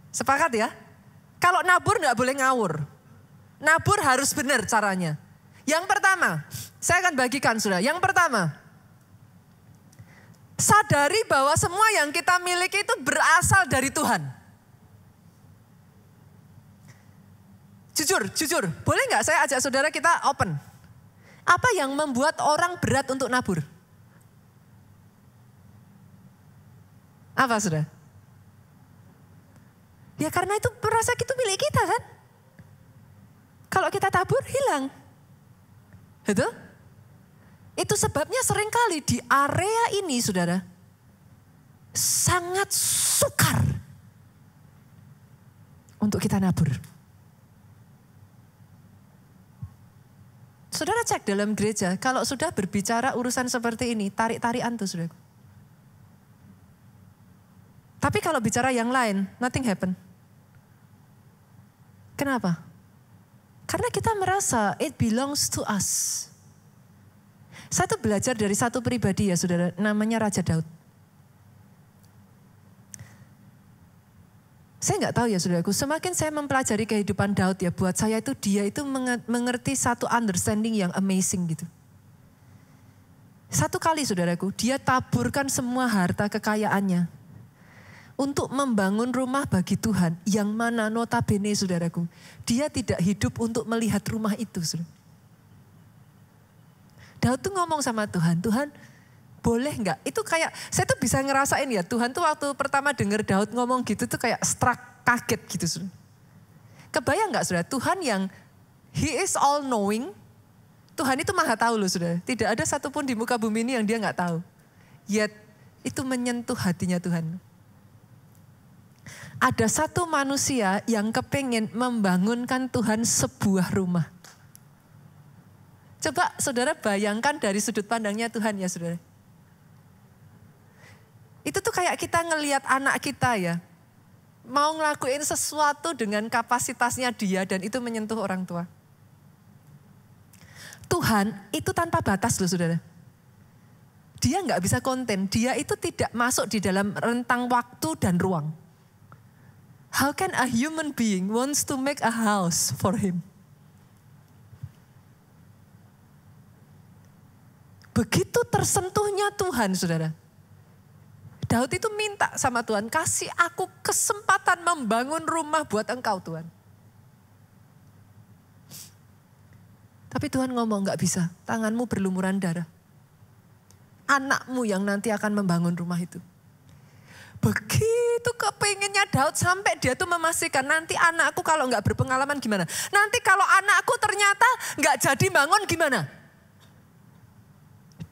Sepakat ya? Kalau nabur nggak boleh ngawur. Nabur harus benar caranya. Yang pertama, saya akan bagikan saudara. Yang pertama, sadari bahwa semua yang kita miliki itu berasal dari Tuhan. Jujur, boleh nggak saya ajak saudara kita open? Apa yang membuat orang berat untuk nabur? Apa saudara? Ya karena itu merasa itu milik kita kan. Kalau kita tabur hilang. Betul? Itu sebabnya seringkali di area ini saudara. Sangat sukar. Untuk kita nabur. Saudara cek dalam gereja. Kalau sudah berbicara urusan seperti ini. Tarik-tarikan tuh saudara. Tapi kalau bicara yang lain. Nothing happen. Kenapa? Karena kita merasa it belongs to us. Saya tuh belajar dari satu pribadi ya saudara, namanya Raja Daud. Saya nggak tahu ya saudaraku, semakin saya mempelajari kehidupan Daud ya, buat saya itu dia itu mengerti satu understanding yang amazing gitu. Satu kali saudaraku, dia taburkan semua harta kekayaannya. Untuk membangun rumah bagi Tuhan yang mana notabene saudaraku. Dia tidak hidup untuk melihat rumah itu. Saudara. Daud tuh ngomong sama Tuhan, Tuhan boleh nggak? Itu kayak, saya tuh bisa ngerasain ya, Tuhan tuh waktu pertama dengar Daud ngomong gitu tuh kayak struck, kaget gitu. Saudara. Kebayang nggak saudara, Tuhan yang He is all knowing, Tuhan itu maha tahu loh saudara. Tidak ada satupun di muka bumi ini yang dia nggak tahu. Yet itu menyentuh hatinya Tuhan. Ada satu manusia yang kepengen membangunkan Tuhan sebuah rumah. Coba saudara bayangkan dari sudut pandangnya Tuhan ya saudara. Itu tuh kayak kita ngelihat anak kita ya. Mau ngelakuin sesuatu dengan kapasitasnya dia dan itu menyentuh orang tua. Tuhan itu tanpa batas loh saudara. Dia nggak bisa konten, dia itu tidak masuk di dalam rentang waktu dan ruang. How can a human being wants to make a house for him? Begitu tersentuhnya Tuhan, saudara. Daud itu minta sama Tuhan, kasih aku kesempatan membangun rumah buat engkau Tuhan. Tapi Tuhan ngomong gak bisa, tanganmu berlumuran darah. Anakmu yang nanti akan membangun rumah itu. Begitu kepinginnya Daud sampai dia tuh memastikan nanti anakku kalau gak berpengalaman gimana. Nanti kalau anakku ternyata gak jadi bangun gimana.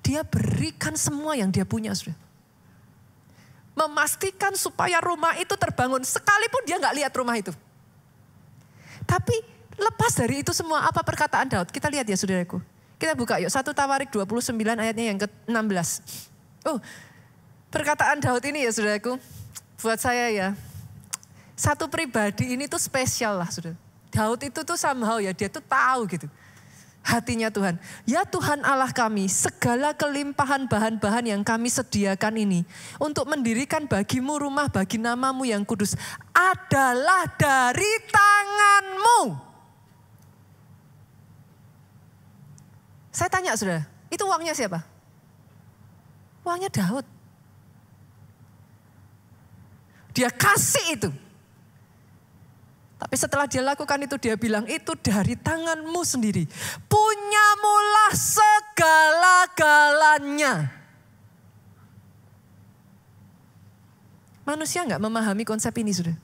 Dia berikan semua yang dia punya sudah. Memastikan supaya rumah itu terbangun sekalipun dia gak lihat rumah itu. Tapi lepas dari itu semua apa perkataan Daud? Kita lihat ya saudaraku. Kita buka yuk 1 Tawarik 29 ayatnya yang ke-16. Oh, perkataan Daud ini ya saudaraku, buat saya ya, satu pribadi ini tuh spesial lah saudara. Daud itu tuh somehow ya, dia tuh tahu gitu. Hatinya Tuhan. Ya Tuhan Allah kami, segala kelimpahan bahan-bahan yang kami sediakan ini, untuk mendirikan bagimu rumah bagi namamu yang kudus, adalah dari tanganmu. Saya tanya saudara, itu uangnya siapa? Uangnya Daud. Dia kasih itu. Tapi setelah dia lakukan itu dia bilang itu dari tanganmu sendiri. Punyamulah segala-galanya. Manusia gak memahami konsep ini sudah.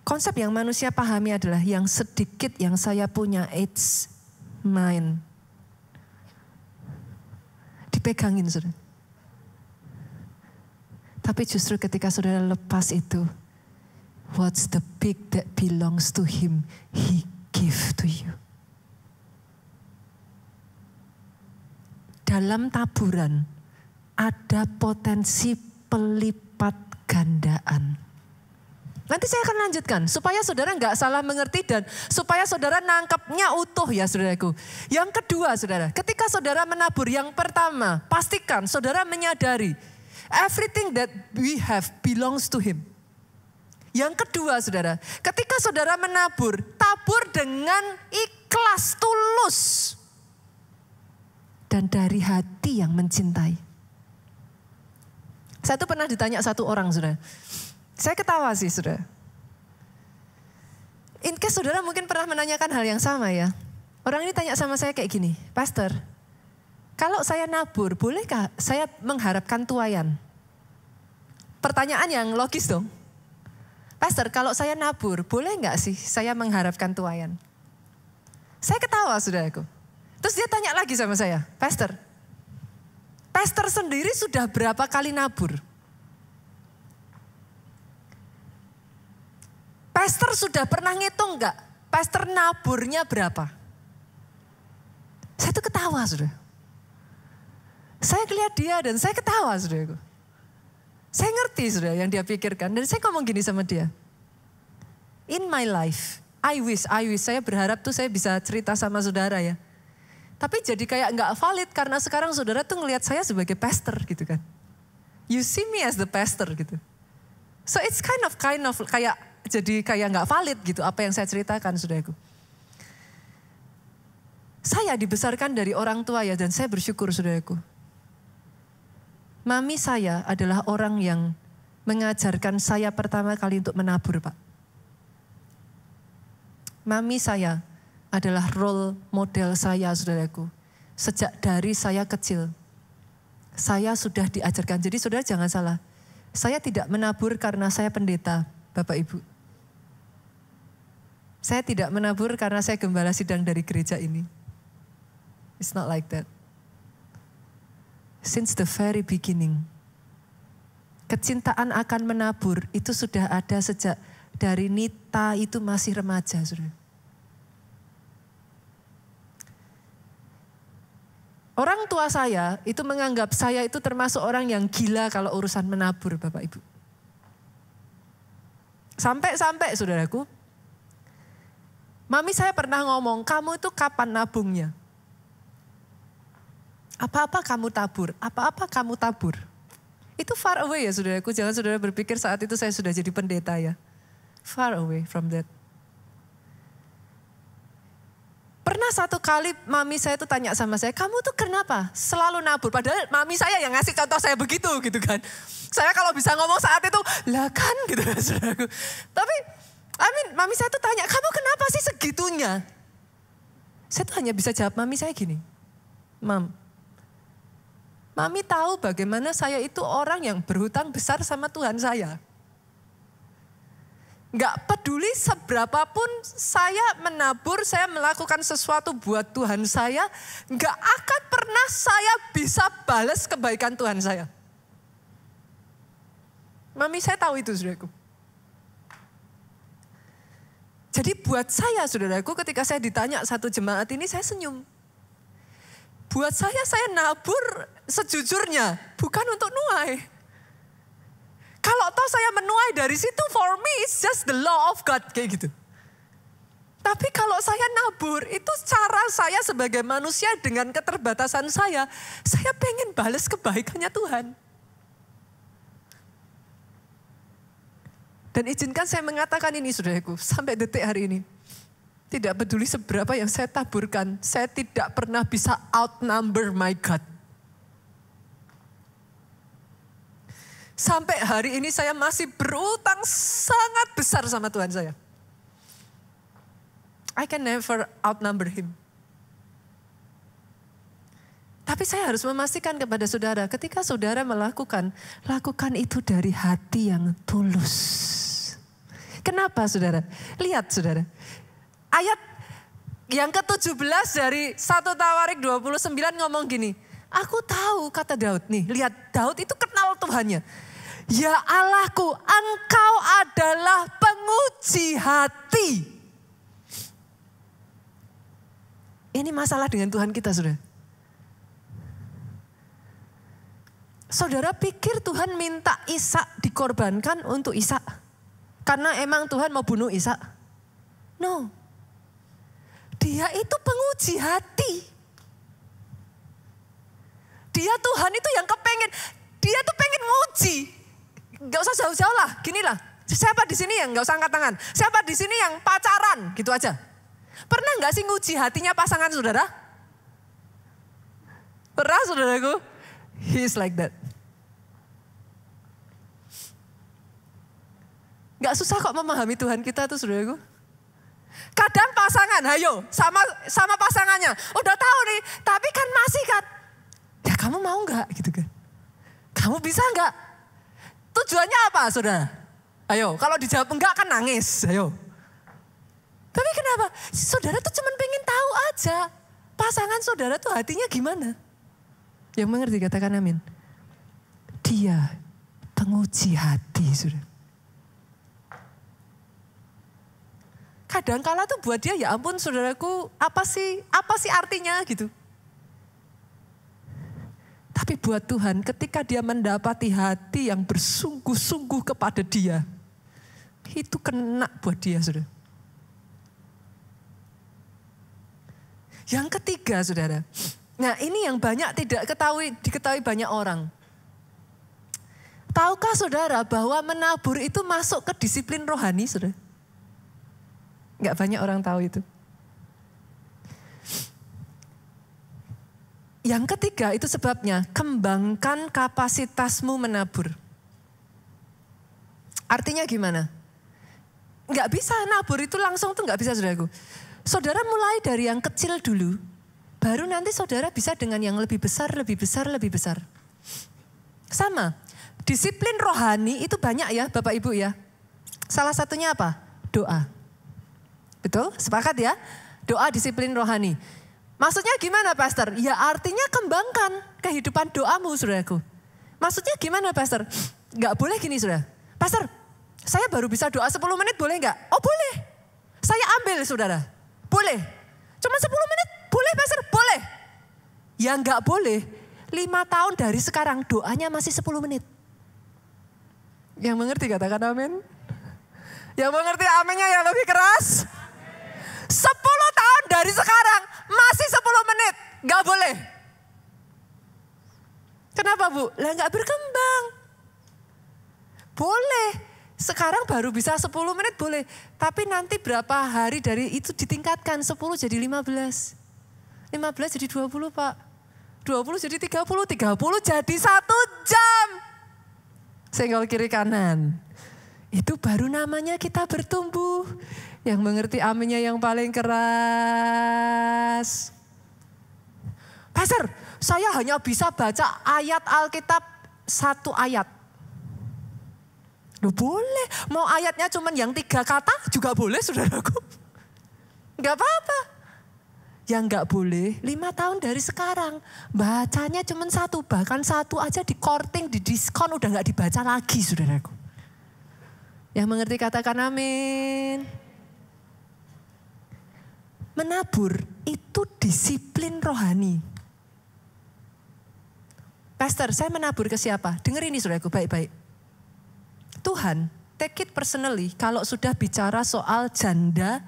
Konsep yang manusia pahami adalah yang sedikit yang saya punya, it's mine. Dipegangin sudah. Tapi justru ketika saudara lepas itu, what's the pig that belongs to him, he give to you. Dalam taburan ada potensi pelipat gandaan. Nanti saya akan lanjutkan supaya saudara nggak salah mengerti dan supaya saudara nangkepnya utuh ya saudaraku. Yang kedua saudara, ketika saudara menabur, yang pertama pastikan saudara menyadari everything that we have belongs to him. Yang kedua saudara, ketika saudara menabur, tabur dengan ikhlas tulus dan dari hati yang mencintai. Saya tuh pernah ditanya satu orang saudara. Saya ketawa sih saudara. In case saudara mungkin pernah menanyakan hal yang sama ya. Orang ini tanya sama saya kayak gini, Pastor, kalau saya nabur bolehkah saya mengharapkan tuaian? Pertanyaan yang logis dong. Pastor, kalau saya nabur boleh nggak sih saya mengharapkan tuaian? Saya ketawa saudaraku. Terus dia tanya lagi sama saya, Pastor sendiri sudah berapa kali nabur? Pastor sudah pernah ngitung enggak? Pastor naburnya berapa? Saya tuh ketawa saudara. Saya lihat dia dan saya ketawa saudara. Saya ngerti saudara yang dia pikirkan. Dan saya ngomong gini sama dia. In my life, I wish saya berharap tuh saya bisa cerita sama saudara ya. Tapi jadi kayak enggak valid karena sekarang saudara tuh ngelihat saya sebagai pastor gitu kan. You see me as the pastor gitu. So it's kind of kayak jadi kayak nggak valid gitu apa yang saya ceritakan saudaraku. Saya dibesarkan dari orang tua ya dan saya bersyukur saudaraku. Mami saya adalah orang yang mengajarkan saya pertama kali untuk menabur Pak. Mami saya adalah role model saya saudaraku. Sejak dari saya kecil. Saya sudah diajarkan. Jadi saudara jangan salah. Saya tidak menabur karena saya pendeta Bapak Ibu. Saya tidak menabur karena saya gembala sidang dari gereja ini. It's not like that. Since the very beginning, kecintaan akan menabur itu sudah ada sejak dari Nita itu masih remaja. Saudara. Orang tua saya itu menganggap saya itu termasuk orang yang gila kalau urusan menabur Bapak Ibu. Sampai saudaraku, Mami saya pernah ngomong, kamu itu kapan nabungnya? Apa-apa kamu tabur, apa-apa kamu tabur. Itu far away ya saudaraku, jangan saudara berpikir saat itu saya sudah jadi pendeta ya. Far away from that. Pernah satu kali mami saya tuh tanya sama saya, kamu tuh kenapa selalu nabur? Padahal mami saya yang ngasih contoh saya begitu gitu kan. Saya kalau bisa ngomong saat itu, lah kan gitu kan saudaraku. Tapi mami saya tuh tanya, kamu kenapa sih segitunya? Saya tuh hanya bisa jawab mami saya gini. Mami tahu bagaimana saya itu orang yang berhutang besar sama Tuhan saya. Gak peduli seberapapun saya menabur, saya melakukan sesuatu buat Tuhan saya. Gak akan pernah saya bisa balas kebaikan Tuhan saya. Mami saya tahu itu saudaraku. Jadi buat saya saudaraku ketika saya ditanya satu jemaat ini saya senyum. Buat saya nabur sejujurnya bukan untuk nuai. Kalau toh saya menuai dari situ for me it's just the law of God kayak gitu. Tapi kalau saya nabur itu cara saya sebagai manusia dengan keterbatasan saya pengen balas kebaikannya Tuhan. Dan izinkan saya mengatakan ini saudaraku, sampai detik hari ini. Tidak peduli seberapa yang saya taburkan, saya tidak pernah bisa outnumber my God. Sampai hari ini saya masih berutang sangat besar sama Tuhan saya. I can never outnumber him. Tapi saya harus memastikan kepada saudara, ketika saudara lakukan itu dari hati yang tulus. Kenapa saudara? Lihat saudara. Ayat yang ke-17 dari 1 Tawarik 29 ngomong gini. Aku tahu kata Daud nih. Lihat Daud itu kenal Tuhannya. Ya Allahku, Engkau adalah penguji hati. Ini masalah dengan Tuhan kita, saudara. Saudara pikir Tuhan minta Ishak dikorbankan untuk Ishak? Karena emang Tuhan mau bunuh Ishak? No. Dia itu penguji hati. Tuhan itu yang kepengen, dia tuh pengen nguji. Gak usah jauh-jauh lah, gini lah. Siapa di sini yang gak usah angkat tangan? Siapa di sini yang pacaran? Gitu aja. Pernah gak sih nguji hatinya pasangan saudara? Pernah saudaraku? He's like that. Gak susah kok memahami Tuhan kita tuh saudaraku. Kadang pasangan, ayo sama pasangannya. Udah tahu nih, tapi kan masih kan. Ya kamu mau gak gitu kan? Kamu bisa gak? Tujuannya apa saudara? Ayo, kalau dijawab enggak kan nangis, ayo. Tapi kenapa? Saudara tuh cuma pengen tahu aja. Pasangan saudara tuh hatinya gimana? Yang mengerti katakan amin. Dia penguji hati saudara. Kadang-kala tuh buat dia ya ampun saudaraku, apa sih artinya gitu. Tapi buat Tuhan ketika dia mendapati hati yang bersungguh-sungguh kepada dia, itu kena buat dia saudara. Yang ketiga saudara, nah ini yang banyak tidak diketahui banyak orang. Tahukah saudara bahwa menabur itu masuk ke disiplin rohani saudara? Enggak banyak orang tahu itu. Yang ketiga itu sebabnya, kembangkan kapasitasmu menabur. Artinya gimana? Enggak bisa nabur itu langsung tuh enggak bisa saudaraku. Saudara mulai dari yang kecil dulu, baru nanti saudara bisa dengan yang lebih besar, lebih besar, lebih besar. Sama, disiplin rohani itu banyak ya Bapak Ibu ya. Salah satunya apa? Doa. Betul? Sepakat ya? Doa disiplin rohani. Maksudnya gimana Pastor? Ya artinya kembangkan kehidupan doamu saudaraku. Maksudnya gimana Pastor? Gak boleh gini saudara. Pastor, saya baru bisa doa 10 menit boleh gak? Oh boleh. Saya ambil saudara. Boleh. Cuma 10 menit? Boleh Pastor? Boleh. Yang gak boleh 5 tahun dari sekarang doanya masih 10 menit. Yang mengerti katakan amin. Yang mengerti aminnya yang lebih keras. 10 tahun dari sekarang masih 10 menit. Gak boleh. Kenapa Bu? Lah gak berkembang. Boleh. Sekarang baru bisa 10 menit boleh. Tapi nanti berapa hari dari itu ditingkatkan. 10 jadi 15. 15 jadi 20 Pak. 20 jadi 30. 30 jadi 1 jam. Senggol kiri kanan. Itu baru namanya kita bertumbuh. Yang mengerti aminnya yang paling keras. Pastor, saya hanya bisa baca ayat Alkitab 1 ayat. Loh boleh, mau ayatnya cuma yang 3 kata juga boleh saudaraku. Gak apa-apa. Yang gak boleh 5 tahun dari sekarang. Bacanya cuma 1, bahkan 1 aja di korting, di diskon udah gak dibaca lagi saudaraku. Yang mengerti katakan amin. Menabur itu disiplin rohani. Pastor, saya menabur ke siapa? Dengar ini saudaraku baik-baik. Tuhan, take it personally kalau sudah bicara soal janda,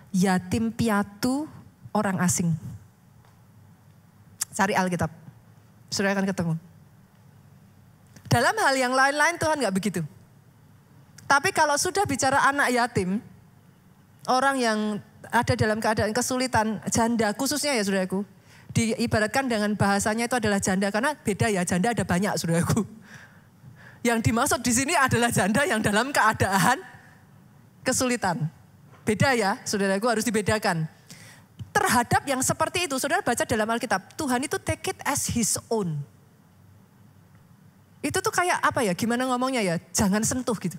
yatim piatu, orang asing. Cari Alkitab. Saudara akan ketemu. Dalam hal yang lain-lain Tuhan gak begitu. Tapi kalau sudah bicara anak yatim, orang yang ada dalam keadaan kesulitan, janda khususnya ya saudaraku. Diibaratkan dengan bahasanya itu adalah janda, karena beda ya, janda ada banyak saudaraku. Yang dimaksud di sini adalah janda yang dalam keadaan kesulitan. Beda ya saudaraku, harus dibedakan. Terhadap yang seperti itu, saudara baca dalam Alkitab, Tuhan itu take it as his own. Itu tuh kayak apa ya, gimana ngomongnya ya, jangan sentuh gitu.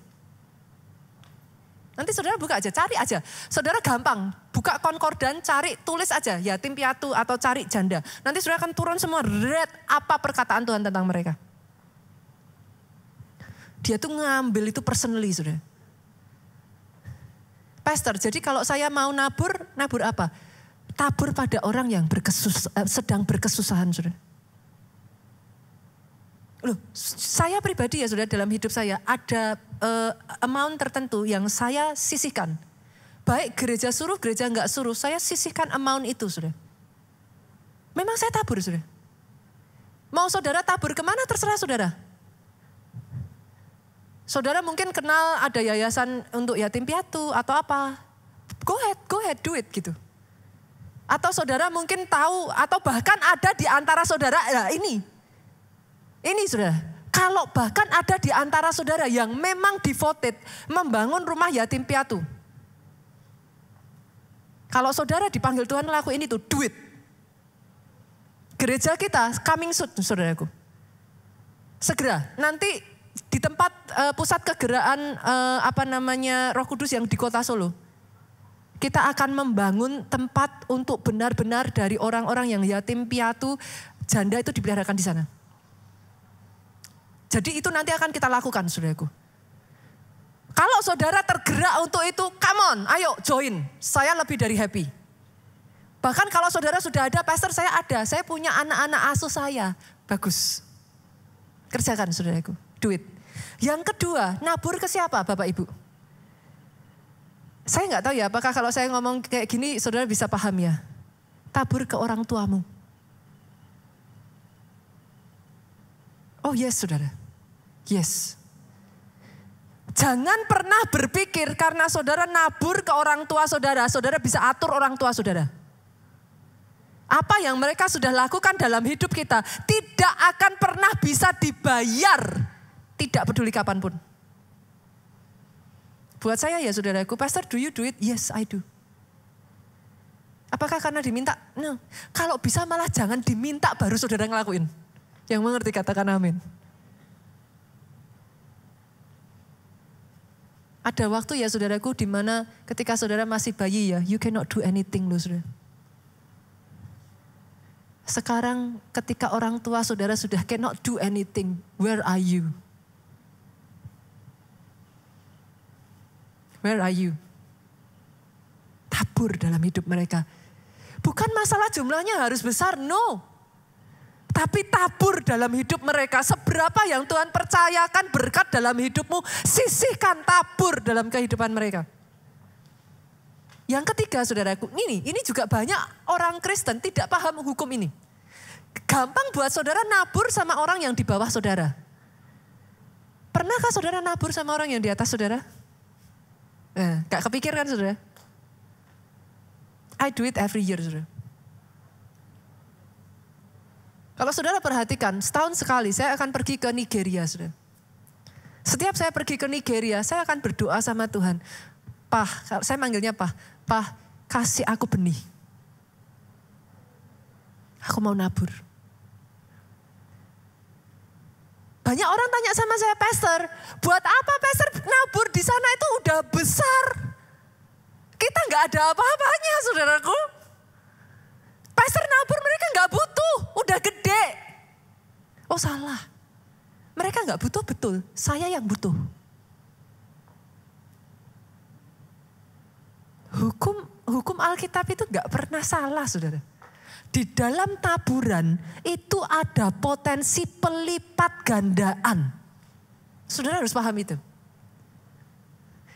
Nanti saudara buka aja, cari aja. Saudara gampang, buka konkordan, cari, tulis aja yatim piatu atau cari janda. Nanti saudara akan turun semua red apa perkataan Tuhan tentang mereka. Dia tuh ngambil itu personally, saudara. Pastor, jadi kalau saya mau nabur apa? Tabur pada orang yang sedang berkesusahan, saudara. Loh, saya pribadi ya saudara, dalam hidup saya ada amount tertentu yang saya sisihkan. Baik gereja suruh, gereja enggak suruh, saya sisihkan amount itu saudara. Memang saya tabur saudara. Mau saudara tabur kemana terserah saudara. Saudara mungkin kenal ada yayasan untuk yatim piatu atau apa. Go ahead, do it gitu. Atau saudara mungkin tahu atau bahkan ada di antara saudara, nah ini saudara, kalau bahkan ada di antara saudara yang memang devoted membangun rumah yatim piatu. Kalau saudara dipanggil Tuhan ngelakuin itu, do it. Gereja kita coming soon saudaraku. Segera, nanti di tempat pusat kegeraan Roh Kudus yang di kota Solo. Kita akan membangun tempat untuk benar-benar dari orang-orang yang yatim piatu, janda itu dipeliharakan di sana. Jadi itu nanti akan kita lakukan saudaraku. Kalau saudara tergerak untuk itu, come on, ayo join. Saya lebih dari happy. Bahkan kalau saudara sudah ada, pastor saya ada. Saya punya anak-anak asuh saya. Bagus. Kerjakan saudaraku, do it. Yang kedua, nabur ke siapa Bapak Ibu? Saya nggak tahu ya, apakah kalau saya ngomong kayak gini saudara bisa paham ya. Tabur ke orang tuamu. Oh yes saudara, yes. Jangan pernah berpikir karena saudara nabur ke orang tua saudara, saudara bisa atur orang tua saudara. Apa yang mereka sudah lakukan dalam hidup kita tidak akan pernah bisa dibayar, tidak peduli kapanpun. Buat saya ya saudaraku, pastor do you do it? Yes I do. Apakah karena diminta? No. Kalau bisa malah jangan diminta baru saudara ngelakuin. Yang mengerti katakan amin. Ada waktu ya saudaraku di mana ketika saudara masih bayi ya, you cannot do anything loh saudara. Sekarang ketika orang tua saudara sudah cannot do anything, where are you? Where are you? Tabur dalam hidup mereka. Bukan masalah jumlahnya harus besar, no. Tapi tabur dalam hidup mereka. Seberapa yang Tuhan percayakan berkat dalam hidupmu, sisihkan tabur dalam kehidupan mereka. Yang ketiga saudaraku, ini juga banyak orang Kristen tidak paham hukum ini. Gampang buat saudara nabur sama orang yang di bawah saudara. Pernahkah saudara nabur sama orang yang di atas saudara? Gak kepikir kan saudara? I do it every year saudara. Kalau saudara perhatikan, setahun sekali saya akan pergi ke Nigeria, saudara. Setiap saya pergi ke Nigeria, saya akan berdoa sama Tuhan. Pak, saya manggilnya Pak, kasih aku benih. Aku mau nabur. Banyak orang tanya sama saya, pastor, buat apa pastor nabur di sana itu udah besar. Kita nggak ada apa-apanya, saudaraku. Pastor nabur mereka nggak butuh, udah gede. Oh salah, mereka nggak butuh betul, saya yang butuh. Hukum Alkitab itu nggak pernah salah saudara. Di dalam taburan itu ada potensi pelipat gandaan. Saudara harus paham itu.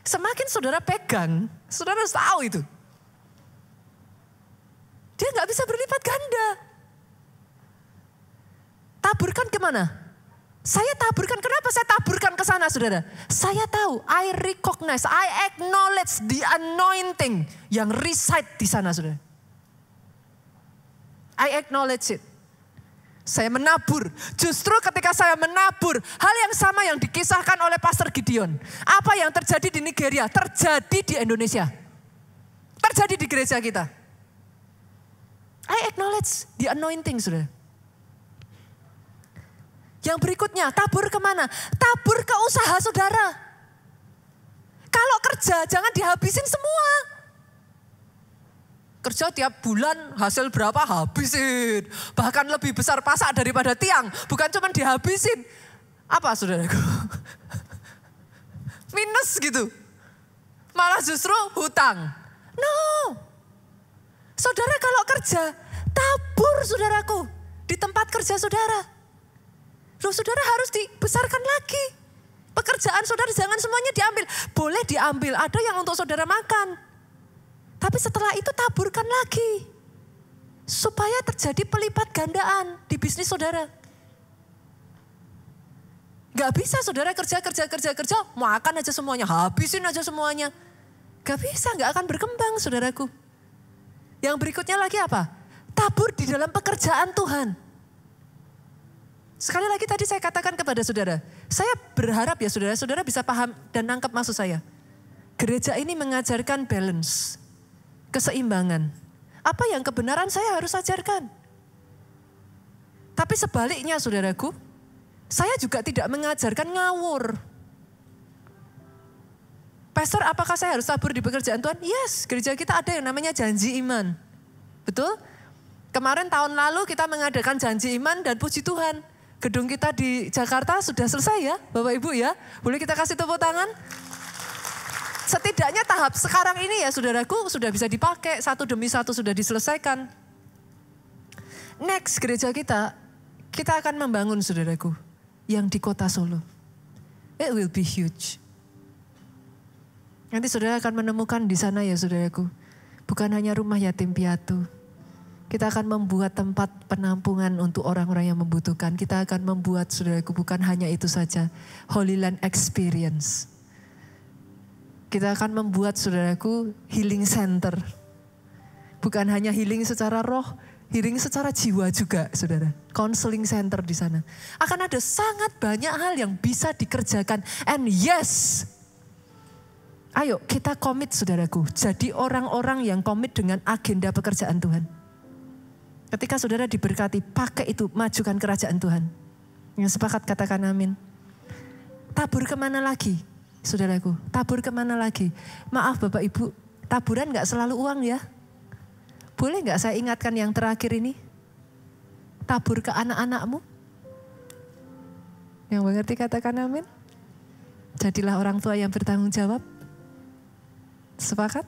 Semakin saudara pegang, saudara harus tahu itu. Dia nggak bisa berlipat ganda. Taburkan kemana? Saya taburkan, kenapa saya taburkan ke sana saudara? Saya tahu, I recognize, I acknowledge the anointing yang reside di sana saudara. I acknowledge it. Saya menabur. Justru ketika saya menabur, hal yang sama yang dikisahkan oleh Pastor Gideon. Apa yang terjadi di Nigeria, terjadi di Indonesia. Terjadi di gereja kita. I acknowledge the anointing, saudara. Yang berikutnya, tabur kemana? Tabur ke usaha saudara. Kalau kerja, jangan dihabisin semua. Kerja tiap bulan, hasil berapa habisin. Bahkan lebih besar pasak daripada tiang. Bukan cuma dihabisin. Apa saudaraku? minus gitu. Malah justru hutang. No. Saudara kalau kerja, tabur saudaraku di tempat kerja saudara. Loh, saudara harus dibesarkan lagi. Pekerjaan saudara jangan semuanya diambil. Boleh diambil, ada yang untuk saudara makan. Tapi setelah itu taburkan lagi. Supaya terjadi pelipat gandaan di bisnis saudara. Gak bisa saudara kerja, makan aja semuanya, habisin aja semuanya. Gak bisa, gak akan berkembang saudaraku. Yang berikutnya lagi apa? Tabur di dalam pekerjaan Tuhan. Sekali lagi tadi saya katakan kepada saudara, saya berharap ya saudara bisa paham dan nangkep maksud saya. Gereja ini mengajarkan balance, keseimbangan. Apa yang kebenaran saya harus ajarkan. Tapi sebaliknya saudaraku, saya juga tidak mengajarkan ngawur. Pastor, apakah saya harus tabur di pekerjaan Tuhan? Yes, gereja kita ada yang namanya janji iman. Betul? Kemarin tahun lalu kita mengadakan janji iman dan puji Tuhan. Gedung kita di Jakarta sudah selesai ya, Bapak Ibu ya. Boleh kita kasih tepuk tangan? Setidaknya tahap sekarang ini ya saudaraku sudah bisa dipakai, satu demi satu sudah diselesaikan. Next gereja kita akan membangun saudaraku yang di kota Solo. It will be huge. Nanti saudara akan menemukan di sana ya saudaraku, bukan hanya rumah yatim piatu. Kita akan membuat tempat penampungan untuk orang-orang yang membutuhkan. Kita akan membuat saudaraku bukan hanya itu saja, Holy Land Experience. Kita akan membuat saudaraku healing center. Bukan hanya healing secara roh, healing secara jiwa juga saudara. Counseling center di sana. Akan ada sangat banyak hal yang bisa dikerjakan. And yes, ayo kita komit saudaraku. Jadi orang-orang yang komit dengan agenda pekerjaan Tuhan. Ketika saudara diberkati, pakai itu, majukan kerajaan Tuhan. Yang sepakat katakan amin. Tabur kemana lagi, saudaraku? Tabur kemana lagi? Maaf Bapak Ibu, taburan gak selalu uang ya. Boleh gak saya ingatkan yang terakhir ini? Tabur ke anak-anakmu. Yang mengerti katakan amin. Jadilah orang tua yang bertanggung jawab. Sepakat?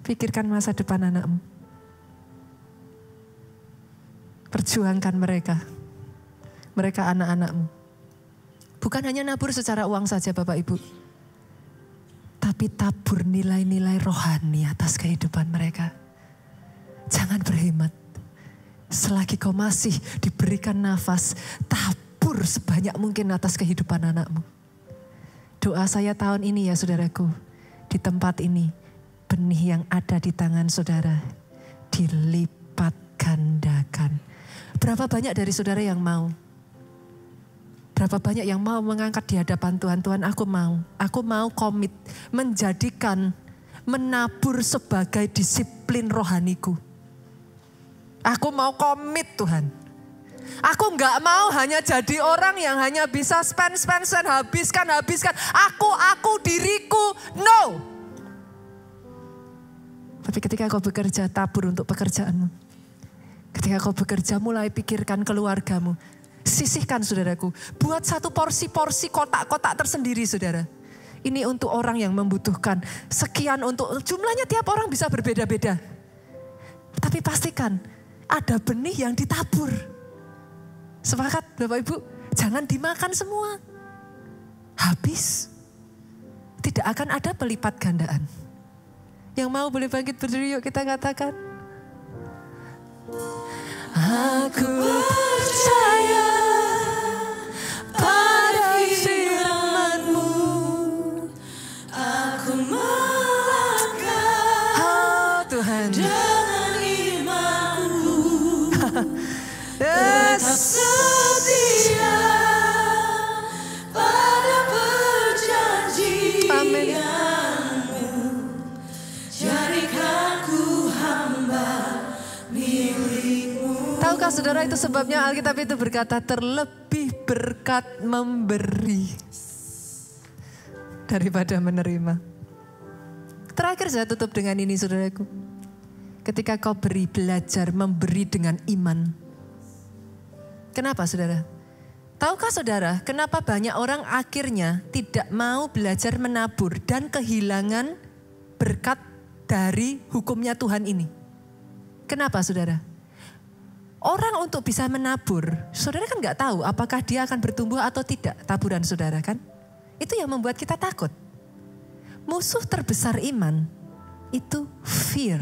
Pikirkan masa depan anakmu. Perjuangkan mereka anak-anakmu. Bukan hanya nabur secara uang saja Bapak Ibu. Tapi tabur nilai-nilai rohani atas kehidupan mereka. Jangan berhemat. Selagi kau masih diberikan nafas, tabur sebanyak mungkin atas kehidupan anakmu. Doa saya tahun ini ya saudaraku, di tempat ini, benih yang ada di tangan saudara dilipat gandakan. Berapa banyak dari saudara yang mau? Berapa banyak yang mau mengangkat di hadapan Tuhan? Tuhan, aku mau komit menjadikan menabur sebagai disiplin rohaniku. Aku mau komit Tuhan. Aku gak mau hanya jadi orang yang hanya bisa spend, habiskan. Aku, diriku, no. Tapi ketika kau bekerja, tabur untuk pekerjaanmu. Ketika kau bekerja, mulai pikirkan keluargamu. Sisihkan saudaraku. Buat satu porsi-porsi kotak-kotak tersendiri saudara. Ini untuk orang yang membutuhkan. Sekian untuk, jumlahnya tiap orang bisa berbeda-beda. Tapi pastikan ada benih yang ditabur. Sepakat Bapak Ibu? Jangan dimakan semua. Habis. Tidak akan ada pelipat gandaan. Yang mau boleh bangkit berdiri, yuk kita katakan. Aku percaya pada firman-Mu. Aku melangkah Tuhan dengan imanku. Tetap setia pada perjanjian-Mu. Jadikan ku hamba milik-Mu. Tahukah saudara itu sebabnya Alkitab itu berkata terlebih berkat memberi daripada menerima. Terakhir saya tutup dengan ini saudaraku. Ketika kau beri, belajar memberi dengan iman. Kenapa saudara? Tahukah saudara, kenapa banyak orang akhirnya tidak mau belajar menabur dan kehilangan berkat dari hukumnya Tuhan ini? Kenapa saudara? Orang untuk bisa menabur, saudara kan gak tahu apakah dia akan bertumbuh atau tidak taburan saudara kan? Itu yang membuat kita takut. Musuh terbesar iman itu fear.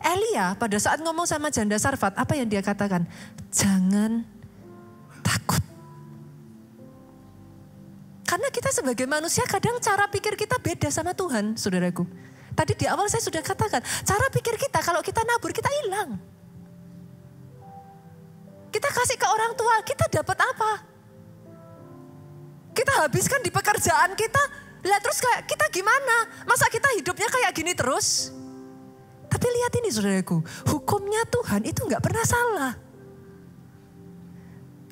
Elia pada saat ngomong sama janda Sarfat, apa yang dia katakan? Jangan takut. Karena kita sebagai manusia kadang cara pikir kita beda sama Tuhan, saudaraku. Tadi di awal saya sudah katakan, cara pikir kita kalau kita nabur kita hilang. Kita kasih ke orang tua, kita dapat apa? Kita habiskan di pekerjaan kita, lah terus kayak kita gimana? Masa kita hidupnya kayak gini terus? Tapi lihat ini saudaraku, hukumnya Tuhan itu gak pernah salah.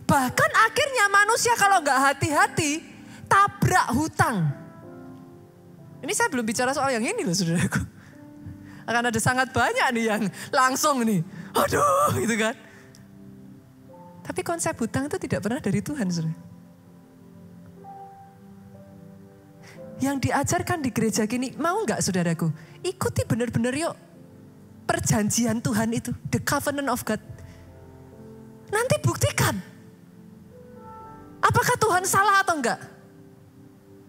Bahkan akhirnya manusia kalau gak hati-hati, tabrak hutang. Ini saya belum bicara soal yang ini loh saudaraku. Akan ada sangat banyak nih yang langsung nih, aduh gitu kan. Tapi konsep hutang itu tidak pernah dari Tuhan saudara. Yang diajarkan di gereja gini, mau gak saudaraku? Ikuti benar-benar yuk. Perjanjian Tuhan itu, the covenant of God. Nanti buktikan. Apakah Tuhan salah atau enggak?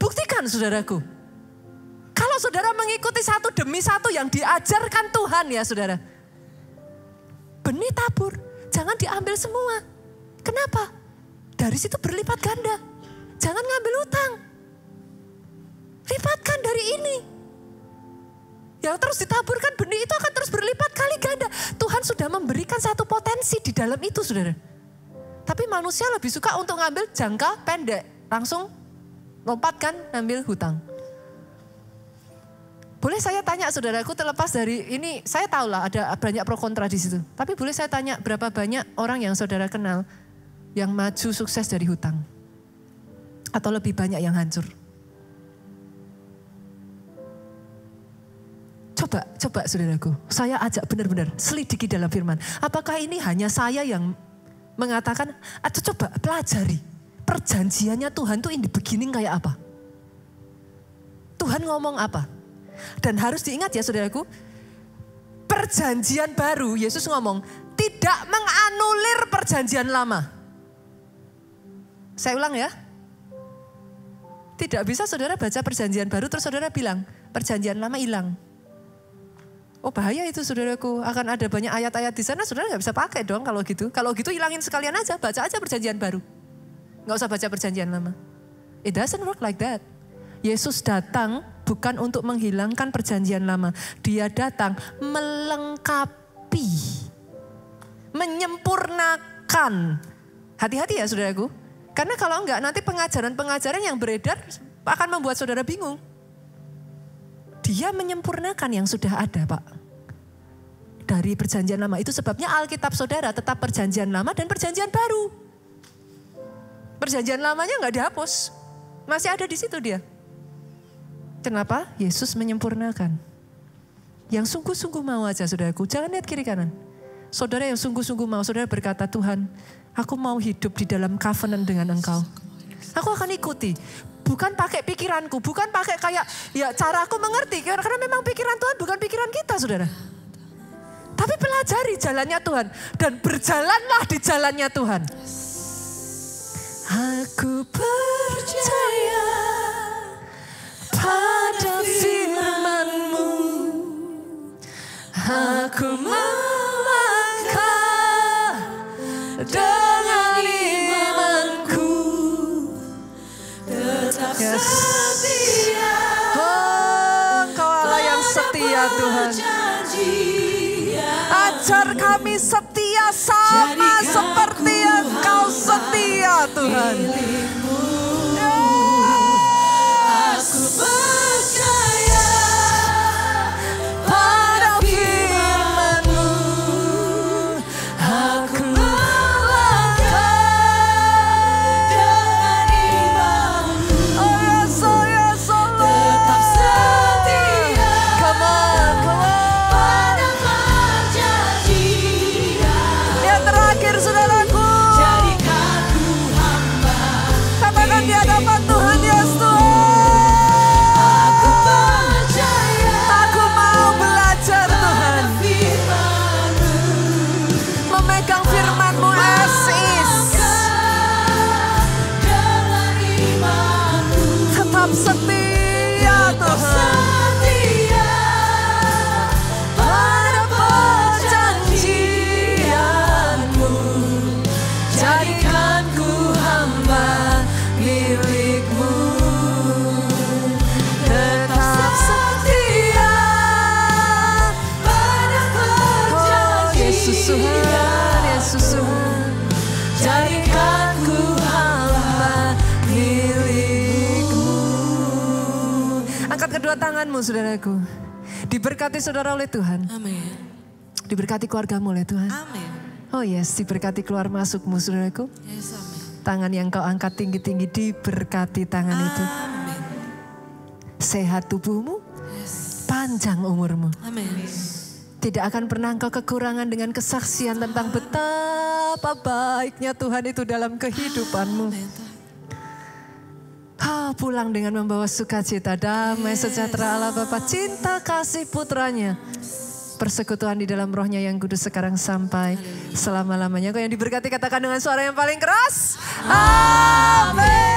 Buktikan saudaraku. Kalau saudara mengikuti satu demi satu yang diajarkan Tuhan ya saudara. Benih tabur, jangan diambil semua. Kenapa? Dari situ berlipat ganda. Jangan ngambil utang. Lipatkan dari ini. Yang terus ditaburkan benih itu akan terus berlipat kali ganda. Tuhan sudah memberikan satu potensi di dalam itu saudara. Tapi manusia lebih suka untuk ngambil jangka pendek. Langsung lompatkan ngambil hutang. Boleh saya tanya saudaraku terlepas dari ini. Saya tahu lah ada banyak pro kontra di situ. Tapi boleh saya tanya berapa banyak orang yang saudara kenal yang maju sukses dari hutang? Atau lebih banyak yang hancur? Coba saudaraku, saya ajak benar-benar selidiki dalam firman. Apakah ini hanya saya yang mengatakan, atau coba pelajari perjanjiannya Tuhan tuh in the beginning kayak apa? Tuhan ngomong apa? Dan harus diingat ya saudaraku, perjanjian baru Yesus ngomong tidak menganulir perjanjian lama. Saya ulang ya. Tidak bisa saudara baca perjanjian baru terus saudara bilang perjanjian lama hilang. Oh bahaya itu saudaraku, akan ada banyak ayat-ayat di sana, saudara gak bisa pakai dong kalau gitu. Kalau gitu hilangin sekalian aja, baca aja perjanjian baru. Gak usah baca perjanjian lama. It doesn't work like that. Yesus datang bukan untuk menghilangkan perjanjian lama. Dia datang melengkapi, menyempurnakan. Hati-hati ya saudaraku. Karena kalau enggak nanti pengajaran-pengajaran yang beredar akan membuat saudara bingung. Dia menyempurnakan yang sudah ada Pak. Dari perjanjian lama. Itu sebabnya Alkitab saudara tetap perjanjian lama dan perjanjian baru. Perjanjian lamanya enggak dihapus. Masih ada di situ dia. Kenapa? Yesus menyempurnakan. Yang sungguh-sungguh mau aja saudaraku. Jangan lihat kiri kanan. Saudara yang sungguh-sungguh mau. Saudara berkata Tuhan, aku mau hidup di dalam covenant dengan Engkau. Aku akan ikuti. Bukan pakai pikiranku, bukan pakai kayak ya cara aku mengerti. Karena memang pikiran Tuhan bukan pikiran kita saudara. Tapi pelajari jalannya Tuhan. Dan berjalanlah di jalannya Tuhan. Aku percaya pada firman-Mu. Aku melangkah dengan imanku. Tetap setia. Oh, Engkau Allah yang setia Tuhan. Ajar kami setia sama seperti Engkau setia Tuhan. Aku percaya pada firman-Mu. Aku melangkah dengan iman-Mu. Oh yes, oh yes, oh Lord. Tetap setia. Come on, come on. Pada perjanjian. Yang terakhir saudaraku. Jadikan tetap setia Tuhan. Pada perjanjian-Mu, jadikan ku hamba milik-Mu. Tetap setia pada perjanjian. Yesus Tuhan, Yesus Tuhan, jadikan ku hamba milik-Mu. Angkat kedua tanganmu saudaraku. Diberkati saudara oleh Tuhan. Amin. Diberkati keluargamu oleh Tuhan. Amin. Oh yes, diberkati keluar masukmu saudaraku. Yes, amin. Tangan yang kau angkat tinggi-tinggi diberkati tangan itu. Amin. Sehat tubuhmu, Yes. panjang umurmu. Amin. Tidak akan pernah engkau kekurangan dengan kesaksian tentang betapa baiknya Tuhan itu dalam kehidupanmu. Amin. Pulang dengan membawa sukacita, damai, sejahtera Allah Bapa, cinta kasih putranya. Persekutuan di dalam rohnya yang kudus sekarang sampai selama-lamanya. Kau yang diberkati katakan dengan suara yang paling keras. Amin.